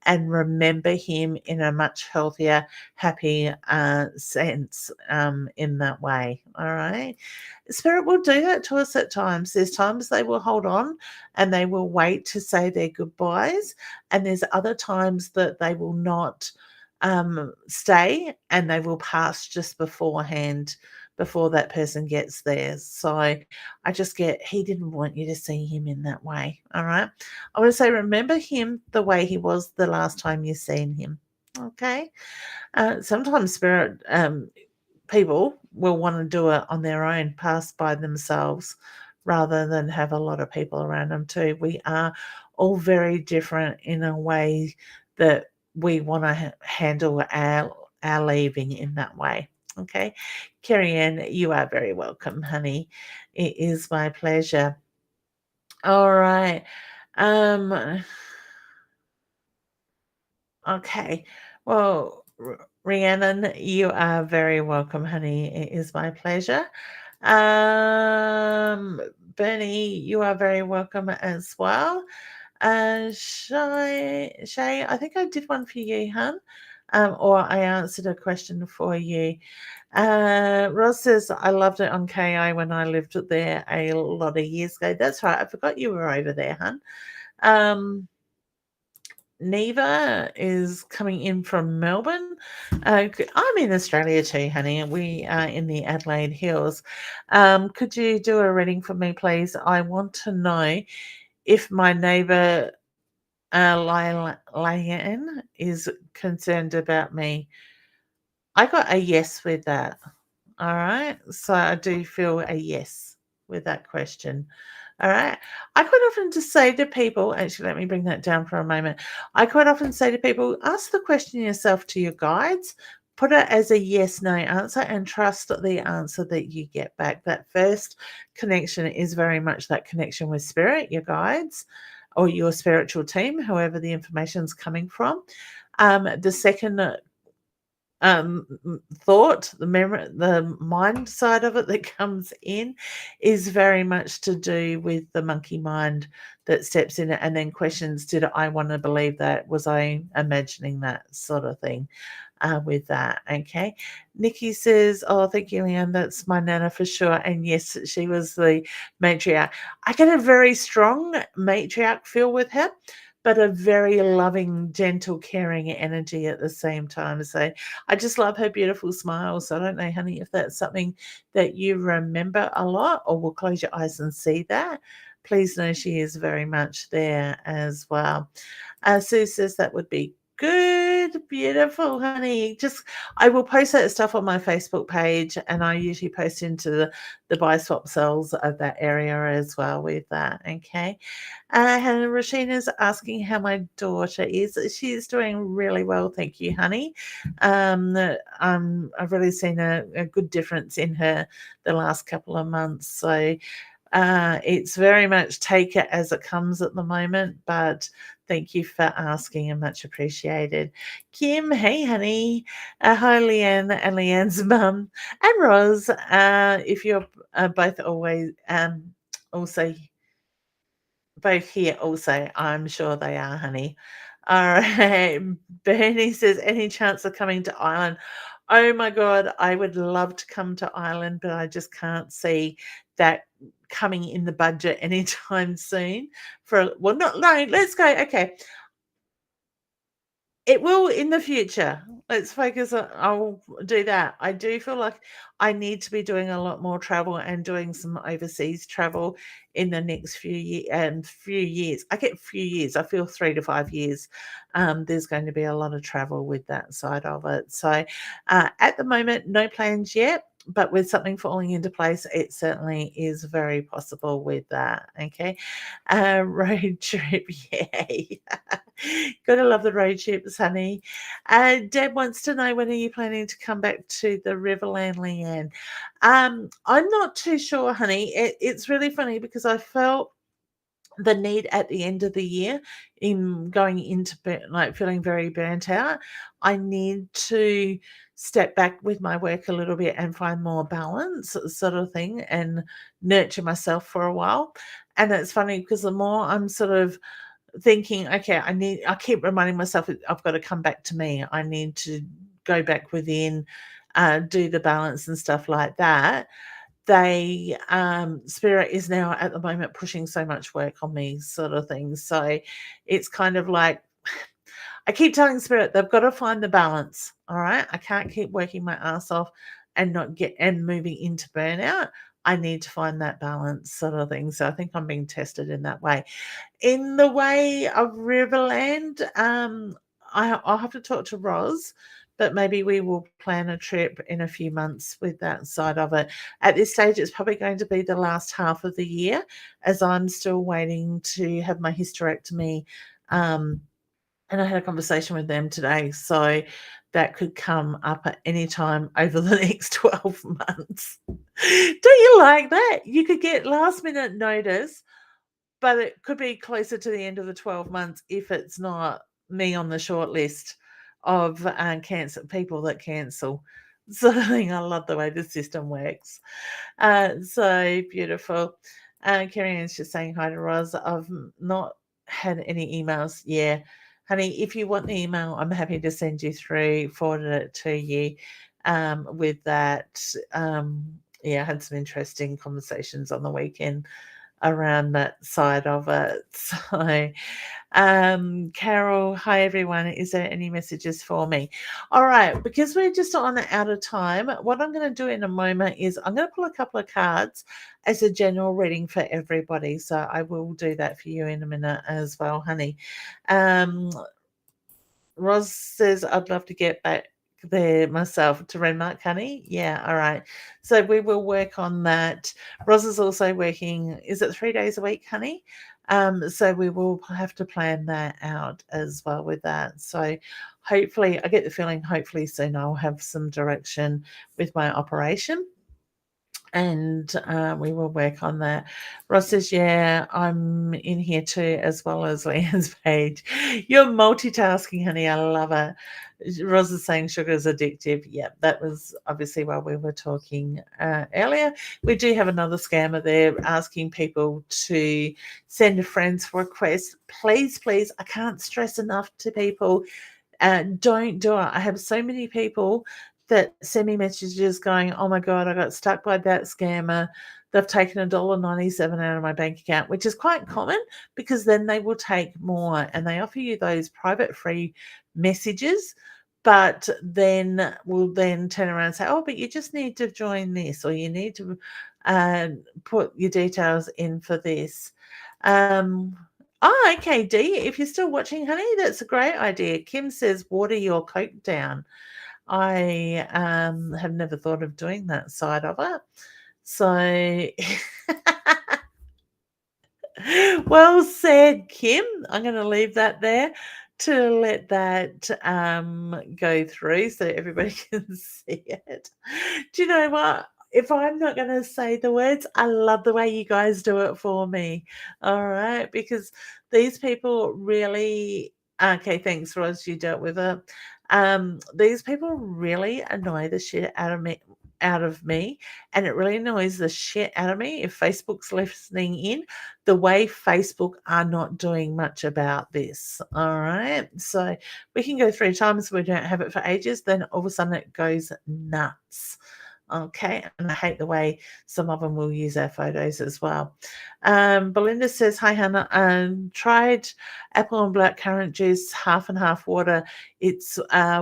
and remember him in a much healthier, happy sense in that way. All right. Spirit will do that to us at times. There's times they will hold on and they will wait to say their goodbyes. And there's other times that they will not stay and they will pass just beforehand before that person gets there. So I just get, he didn't want you to see him in that way. All right. I want to say, remember him the way he was the last time you seen him. Okay. Sometimes spirit people will want to do it on their own, pass by themselves, rather than have a lot of people around them too. We are all very different in a way that we want to handle our leaving in that way. Okay. Carrie Ann, you are very welcome, honey. It is my pleasure. All right. Um, okay. Well, Rhiannon, you are very welcome, honey. It is my pleasure. Bernie, you are very welcome as well. Shay, I think I did one for you, hun. Or I answered a question for you. Ross says, I loved it on KI when I lived there a lot of years ago. That's right. I forgot you were over there, hun. Neva is coming in from Melbourne. I'm in Australia too, honey. We are in the Adelaide Hills. Could you do a reading for me, please? I want to know if my neighbour, Leanne, is concerned about me. I got a yes with that. All right. So I do feel a yes with that question. All right. I quite often just say to people, actually, let me bring that down for a moment. I quite often say to people, ask the question yourself to your guides, put it as a yes no answer, and trust the answer that you get back. That first connection is very much that connection with spirit, your guides, or your spiritual team, whoever the information is coming from. The second thought, the memory, the mind side of it that comes in is very much to do with the monkey mind that steps in and then questions, did I want to believe that? Was I imagining that sort of thing? With that, okay. Nikki says, oh, thank you, Leanne, that's my nana for sure. And yes, she was the matriarch. I get a very strong matriarch feel with her, but a very loving, gentle, caring energy at the same time. So I just love her beautiful smile. So I don't know, honey, if that's something that you remember a lot or will close your eyes and see that. Please know she is very much there as well. Sue says that would be good, beautiful, honey. Just I will post that stuff on my Facebook page, and I usually post into the buy swap cells of that area as well with that. Okay. And Rashina's asking how my daughter is. She's doing really well, thank you, honey. I've really seen a good difference in her the last couple of months. So it's very much take it as it comes at the moment, but thank you for asking and much appreciated. Kim, hey, honey. Hi, Leanne and Leanne's mum. And Roz, if you're both always also both here also, I'm sure they are, honey. All right. Bernie says, any chance of coming to Ireland? Oh my God, I would love to come to Ireland, but I just can't see that coming in the budget anytime soon. No, let's go. Okay. It will in the future. Let's focus on, I'll do that. I do feel like I need to be doing a lot more travel and doing some overseas travel in the next few years. I get few years. I feel 3 to 5 years. There's going to be a lot of travel with that side of it. So at the moment, no plans yet. But with something falling into place, it certainly is very possible with that. Okay. Road trip, yay. Gotta love the road trips, honey. Deb wants to know, when are you planning to come back to the Riverland, Leanne? I'm not too sure, honey. It's really funny because I felt the need at the end of the year in going into like feeling very burnt out. I need to step back with my work a little bit and find more balance sort of thing and nurture myself for a while. And it's funny because the more I'm sort of thinking, okay, I keep reminding myself I've got to come back to me. I need to go back within, do the balance and stuff like that. Spirit is now at the moment pushing so much work on me, sort of thing. So it's kind of like, I keep telling Spirit they've got to find the balance. All right. I can't keep working my ass off and not get and moving into burnout. I need to find that balance, sort of thing. So I think I'm being tested in that way. In the way of Riverland, I'll have to talk to Roz, but maybe we will plan a trip in a few months with that side of it. At this stage, it's probably going to be the last half of the year, as I'm still waiting to have my hysterectomy. And I had a conversation with them today, so that could come up at any time over the next 12 months. Don't you like that? You could get last minute notice, but it could be closer to the end of the 12 months if it's not me on the short list of cancer people that cancel. Sort of thing. I love the way the system works. So beautiful. Carrie Ann's just saying hi to Roz. I've not had any emails. Yeah. Honey, if you want the email, I'm happy to send you through, forward it to you. With that, yeah, I had some interesting conversations on the weekend around that side of it. So, Carol, hi everyone. Is there any messages for me? All right, because we're just on out of time, what I'm going to do in a moment is I'm going to pull a couple of cards as a general reading for everybody. So I will do that for you in a minute as well, honey. Roz says, I'd love to get back there myself to Renmark, honey. Yeah, all right. So we will work on that. Roz is also working, is it 3 days a week, honey? So we will have to plan that out as well with that. So hopefully, I get the feeling hopefully soon I'll have some direction with my operation. And we will work on that. Ross says, yeah, I'm in here too, as well as Leanne's page. You're multitasking, honey. I love it. Ross is saying sugar is addictive. Yeah, that was obviously while we were talking earlier. We do have another scammer there asking people to send a friends request. Please, please, I can't stress enough to people, don't do it. I have so many people that send me messages going, oh my God, I got stuck by that scammer. They've taken $1.97 out of my bank account, which is quite common because then they will take more and they offer you those private free messages, but then will then turn around and say, oh, but you just need to join this or you need to put your details in for this. Oh, okay, Dee, if you're still watching, honey, that's a great idea. Kim says, water your Coke down. I have never thought of doing that side of it. So, well said, Kim. I'm going to leave that there to let that go through so everybody can see it. Do you know what? If I'm not going to say the words, I love the way you guys do it for me. All right. Because these people really, okay, thanks, Roz, you dealt with it. These people really annoy the shit out of me, and it really annoys the shit out of me if Facebook's listening in, the way Facebook are not doing much about this. All right. So we can go 3 times, we don't have it for ages, then all of a sudden it goes nuts. Okay, and I hate the way some of them will use our photos as well. Belinda says, hi, Hannah. Tried apple and blackcurrant juice, half and half water. It's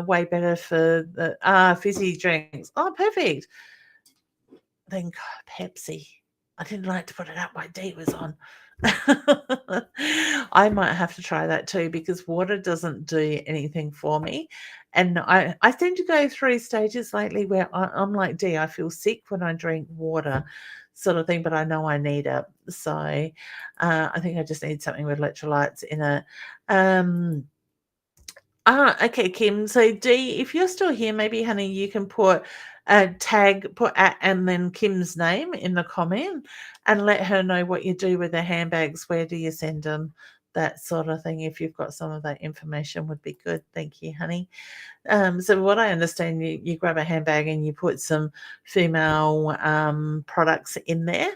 way better for the fizzy drinks. Oh, perfect. Then Pepsi. I didn't like to put it up while Dee was on. I might have to try that too because water doesn't do anything for me. And I tend to go through stages lately where I'm like Dee, I feel sick when I drink water, sort of thing, but I know I need it. So I think I just need something with electrolytes in it. Okay, Kim. So Dee, if you're still here, maybe honey, you can put a tag, put at and then Kim's name in the comment and let her know what you do with the handbags. Where do you send them? That sort of thing. If you've got some of that information would be good. Thank you, honey. So what I understand, you grab a handbag and you put some female products in there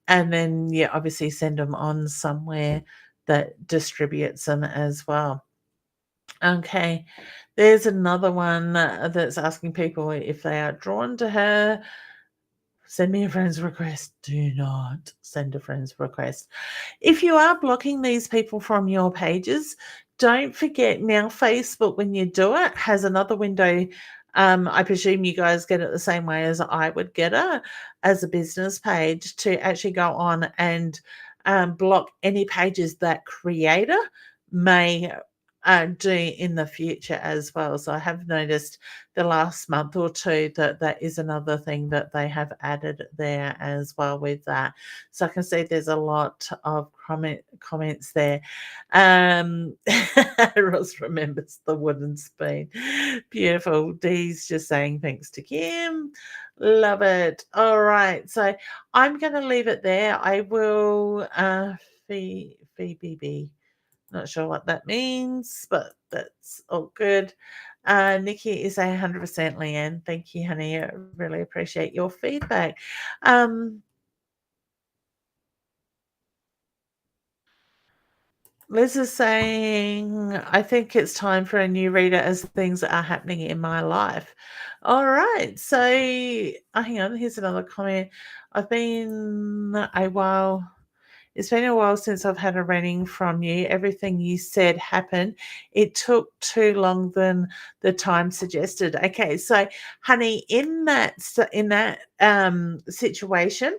and then you obviously send them on somewhere that distributes them as well. Okay, there's another one that's asking people if they are drawn to her. Send me a friend's request. Do not send a friend's request. If you are blocking these people from your pages, don't forget now Facebook, when you do it, has another window. I presume you guys get it the same way as I would get it as a business page, to actually go on and block any pages that creator may do in the future as well. So I have noticed the last month or two that that is another thing that they have added there as well with that. So I can see there's a lot of comments there. Ross remembers the wooden spoon. Beautiful. Dee's just saying thanks to Kim. Love it. All right. So I'm going to leave it there. I will Phoebe. Not sure what that means, but that's all good. Nikki is 100% Leanne. Thank you, honey. I really appreciate your feedback. Liz is saying, I think it's time for a new reader as things are happening in my life. All right. So, hang on. Here's another comment. I've been a while. It's been a while since I've had a reading from you. Everything you said happened. It took too long than the time suggested. Okay, so honey, in that situation,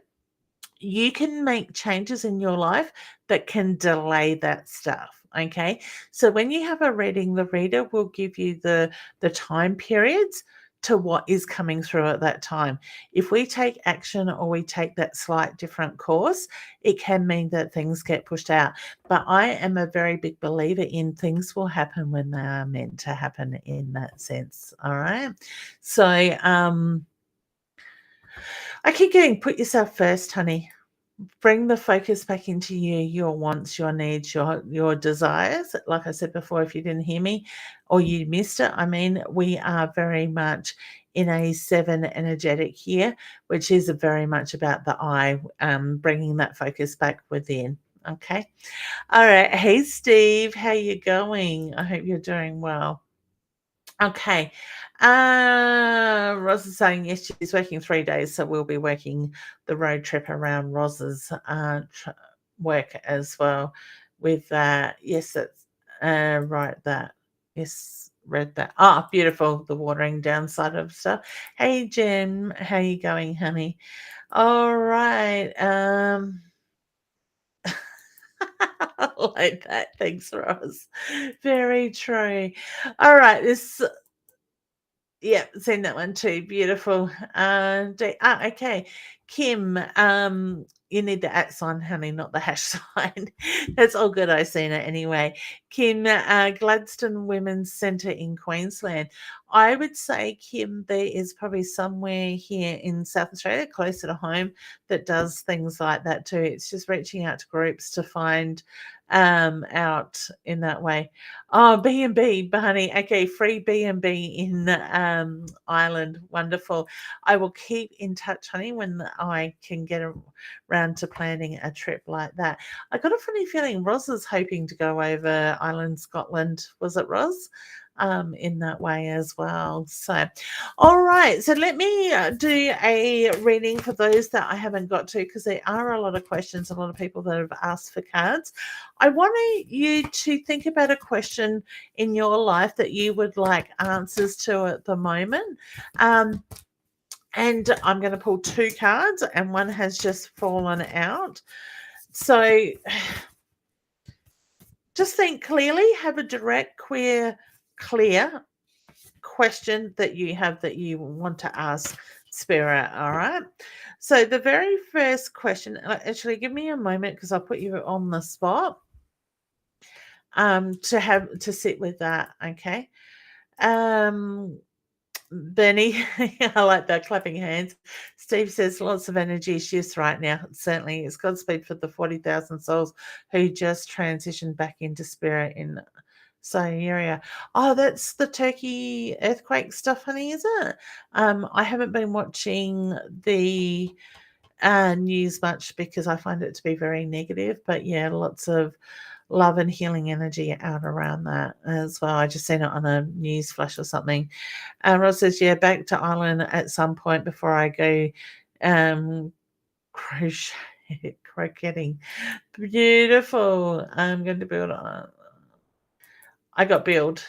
you can make changes in your life that can delay that stuff. Okay, so when you have a reading, the reader will give you the time periods to what is coming through at that time. If we take action or we take that slight different course, it can mean that things get pushed out. But I am a very big believer in things will happen when they are meant to happen in that sense. All right. So I keep getting put yourself first, honey. Bring the focus back into you, your wants, your needs, your desires. Like I said before, if you didn't hear me or you missed it, I mean, we are very much in a 7 energetic here, which is very much about the I, bringing that focus back within. Okay. All right. Hey, Steve, how you going? I hope you're doing well. Okay. Roz is saying, yes, she's working 3 days, so we'll be working the road trip around Roz's work as well with that. Yes, that's right, that. Yes, read that. Ah, beautiful, the watering down side of stuff. Hey, Jen, how you going, honey? All right. Like that. Thanks, Roz. Very true. All right, this yeah, seen that one too. Beautiful. Okay. Kim, you need the @ sign, honey, not the hash sign. That's all good. I seen it anyway. Kim, Gladstone Women's Centre in Queensland. I would say, Kim, there is probably somewhere here in South Australia, closer to home, that does things like that too. It's just reaching out to groups to find out in that way. Oh, B&B, honey. Okay, free B&B in Ireland. Wonderful. I will keep in touch, honey, when I can get around to planning a trip like that. I got a funny feeling Roz is hoping to go over Ireland, Scotland. Was it Roz? In that way as well. So, all right. So let me do a reading for those that I haven't got to, because there are a lot of questions, a lot of people that have asked for cards. I want you to think about a question in your life that you would like answers to at the moment. And I'm going to pull 2 cards, and one has just fallen out. So just think clearly, have a direct, clear question that you have that you want to ask Spirit. All right. So the very first question, actually, give me a moment because I'll put you on the spot to sit with that. Okay. Benny, I like that, clapping hands. Steve says lots of energy shifts right now. Certainly, it's Godspeed for the 40,000 souls who just transitioned back into spirit in Siberia. Oh, that's the Turkey earthquake stuff, honey, is it? I haven't been watching the news much because I find it to be very negative. But yeah, lots of love and healing energy out around that as well. I just seen it on a news flash or something. Ross says, yeah, back to Ireland at some point before I go crocheting. Beautiful. I'm going to build on. I got build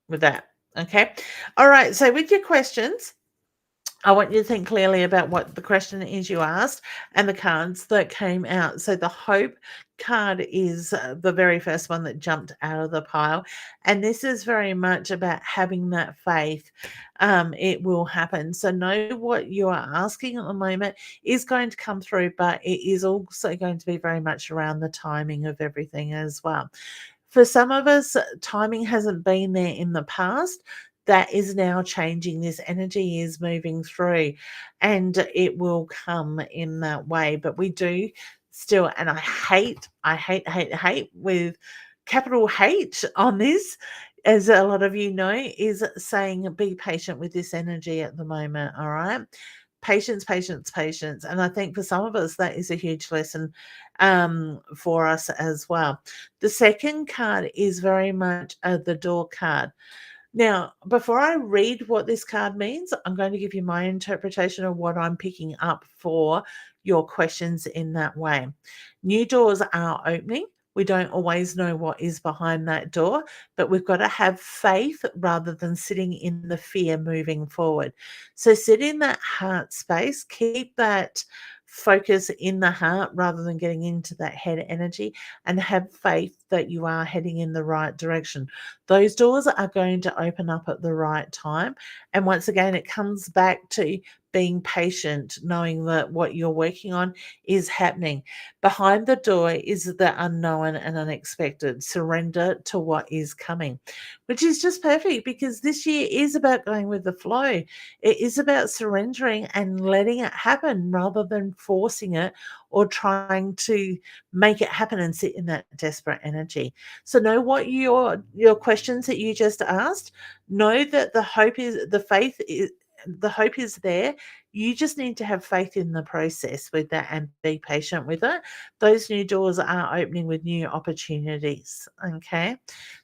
with that. Okay. All right. So with your questions, I want you to think clearly about what the question is you asked and the cards that came out. So the hope card is the very first one that jumped out of the pile. And this is very much about having that faith. It will happen. So know what you are asking at the moment is going to come through, but it is also going to be very much around the timing of everything as well. For some of us, timing hasn't been there in the past. That is now changing. This energy is moving through and it will come in that way. But we do still, and I hate with capital H on this, as a lot of you know, is saying be patient with this energy at the moment. All right. Patience, patience, patience. And I think for some of us, that is a huge lesson for us as well. The second card is very much the door card. Now, before I read what this card means, I'm going to give you my interpretation of what I'm picking up for your questions in that way. New doors are opening. We don't always know what is behind that door, but we've got to have faith rather than sitting in the fear moving forward. So sit in that heart space, keep that focus in the heart rather than getting into that head energy, and have faith that you are heading in the right direction. Those doors are going to open up at the right time. And once again, it comes back to being patient, knowing that what you're working on is happening. Behind the door is the unknown and unexpected. Surrender to what is coming, which is just perfect because this year is about going with the flow. It is about surrendering and letting it happen rather than forcing it or trying to make it happen and sit in that desperate energy. So know what your questions that you just asked, know that the hope is there. You just need to have faith in the process with that and be patient with it. Those new doors are opening with new opportunities. Okay.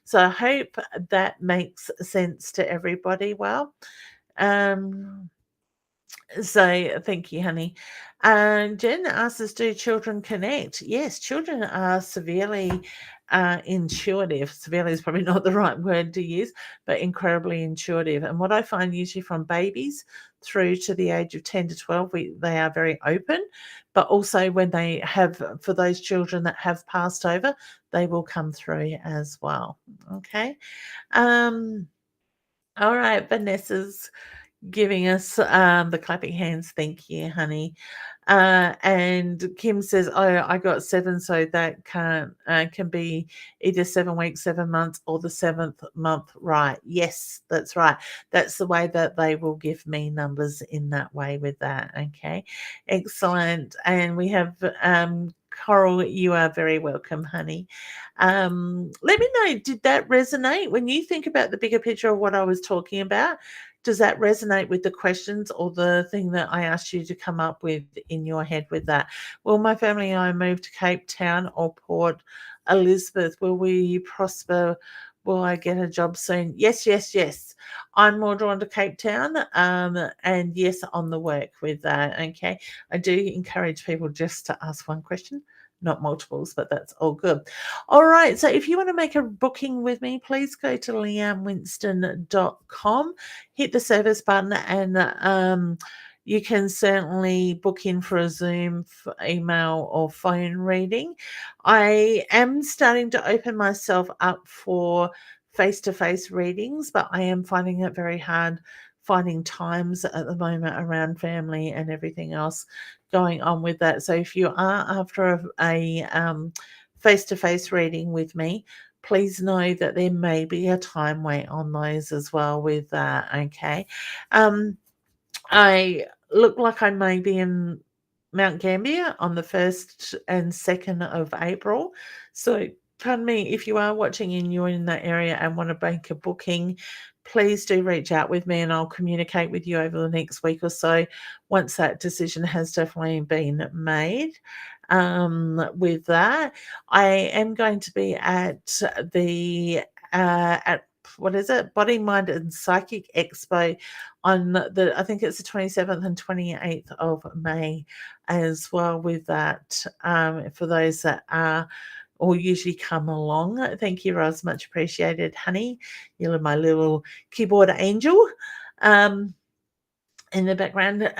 So I hope that makes sense to everybody. Well, so thank you, honey. And Jen asks us, do children connect? Yes, children are severely intuitive. Severely is probably not the right word to use, but incredibly intuitive. And what I find usually from babies through to the age of 10 to 12, they are very open, but also when they have, for those children that have passed over, they will come through as well. Okay. All right, Vanessa's giving us the clapping hands. Thank you, honey. And Kim says, "Oh, I got 7, so that can be either 7 weeks, 7 months, or the 7th month." Right? Yes, that's right. That's the way that they will give me numbers in that way with that. Okay, excellent. And we have Coral. You are very welcome, honey. Let me know. Did that resonate when you think about the bigger picture of what I was talking about? Does that resonate with the questions or the thing that I asked you to come up with in your head with that? Will my family and I move to Cape Town or Port Elizabeth? Will we prosper? Will I get a job soon? Yes, yes, yes. I'm more drawn to Cape Town, and yes, on the work with that. Okay. I do encourage people just to ask one question, not multiples, but that's all good. All right. So if you want to make a booking with me, please go to leannewinston.com, hit the service button, and you can certainly book in for a Zoom, email, or phone reading. I am starting to open myself up for face-to-face readings, but I am finding it very hard finding times at the moment around family and everything else going on with that. So if you are after a face-to-face reading with me, please know that there may be a time wait on those as well with that. Okay. I look like I may be in Mount Gambier on the 1st and 2nd of April. So pardon me, if you are watching and you're in that area and want to make a booking, please do reach out with me and I'll communicate with you over the next week or so once that decision has definitely been made. with that. I am going to be at the at what is it? Body, Mind, and Psychic Expo on I think it's the 27th and 28th of May as well with that. For those that are or usually come along. Thank you, Roz. Much appreciated, honey. You're my little keyboard angel in the background.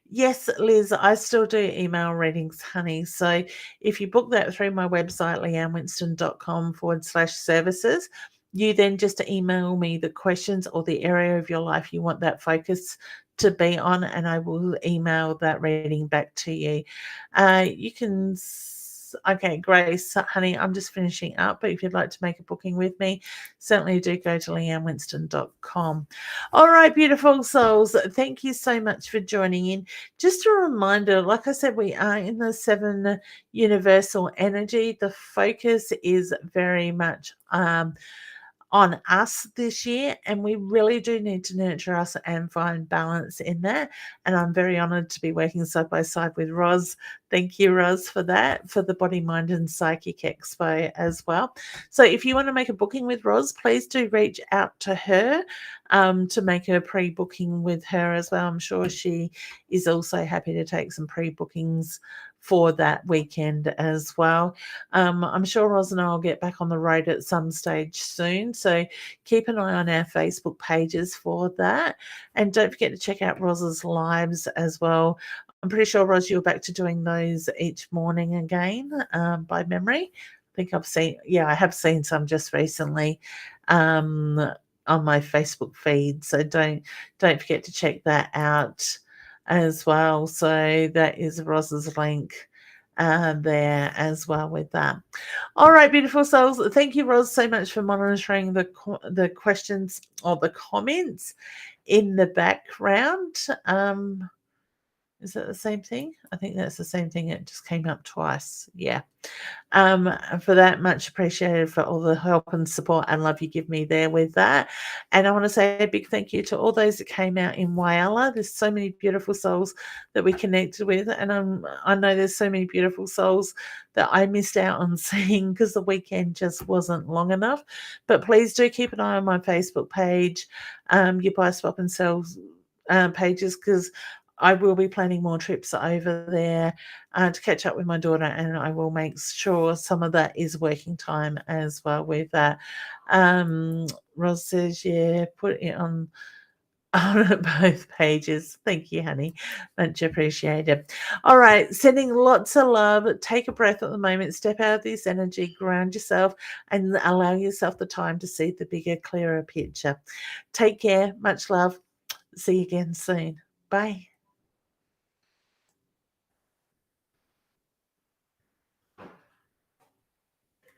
Yes, Liz, I still do email readings, honey. So if you book that through my website, leannewinston.com/services, you then just email me the questions or the area of your life you want that focus to be on, and I will email that reading back to you. You can. Okay, Grace, honey, I'm just finishing up, but if you'd like to make a booking with me, certainly do go to leannewinston.com. All right, beautiful souls, thank you so much for joining in. Just a reminder, like I said, we are in the 7 universal energy. The focus is very much on us this year, and we really do need to nurture us and find balance in that. And I'm very honored to be working side by side with Roz. Thank you, Roz, for that, for the Body, Mind, and Psychic Expo as well. So if you want to make a booking with Roz, please do reach out to her to make a pre-booking with her as well. I'm sure she is also happy to take some pre-bookings for that weekend as well. I'm sure Roz and I will get back on the road at some stage soon, so keep an eye on our Facebook pages for that. And don't forget to check out Roz's lives as well. I'm pretty sure, Roz, you're back to doing those each morning again by memory. I think I have seen some just recently on my Facebook feed, so don't forget to check that out as well. So that is Roz's link there as well with that. All right, beautiful souls. Thank you, Roz, so much for monitoring the questions or the comments in the background. Is that the same thing? I think that's the same thing. It just came up twice. Yeah. For that, much appreciated for all the help and support and love you give me there with that. And I want to say a big thank you to all those that came out in Whyalla. There's so many beautiful souls that we connected with, and I know there's so many beautiful souls that I missed out on seeing because the weekend just wasn't long enough. But please do keep an eye on my Facebook page, your buy, swap, and sell pages, because I will be planning more trips over there to catch up with my daughter, and I will make sure some of that is working time as well with that. Roz says, yeah, put it on both pages. Thank you, honey. Much appreciated. All right, sending lots of love. Take a breath at the moment. Step out of this energy, ground yourself, and allow yourself the time to see the bigger, clearer picture. Take care. Much love. See you again soon. Bye.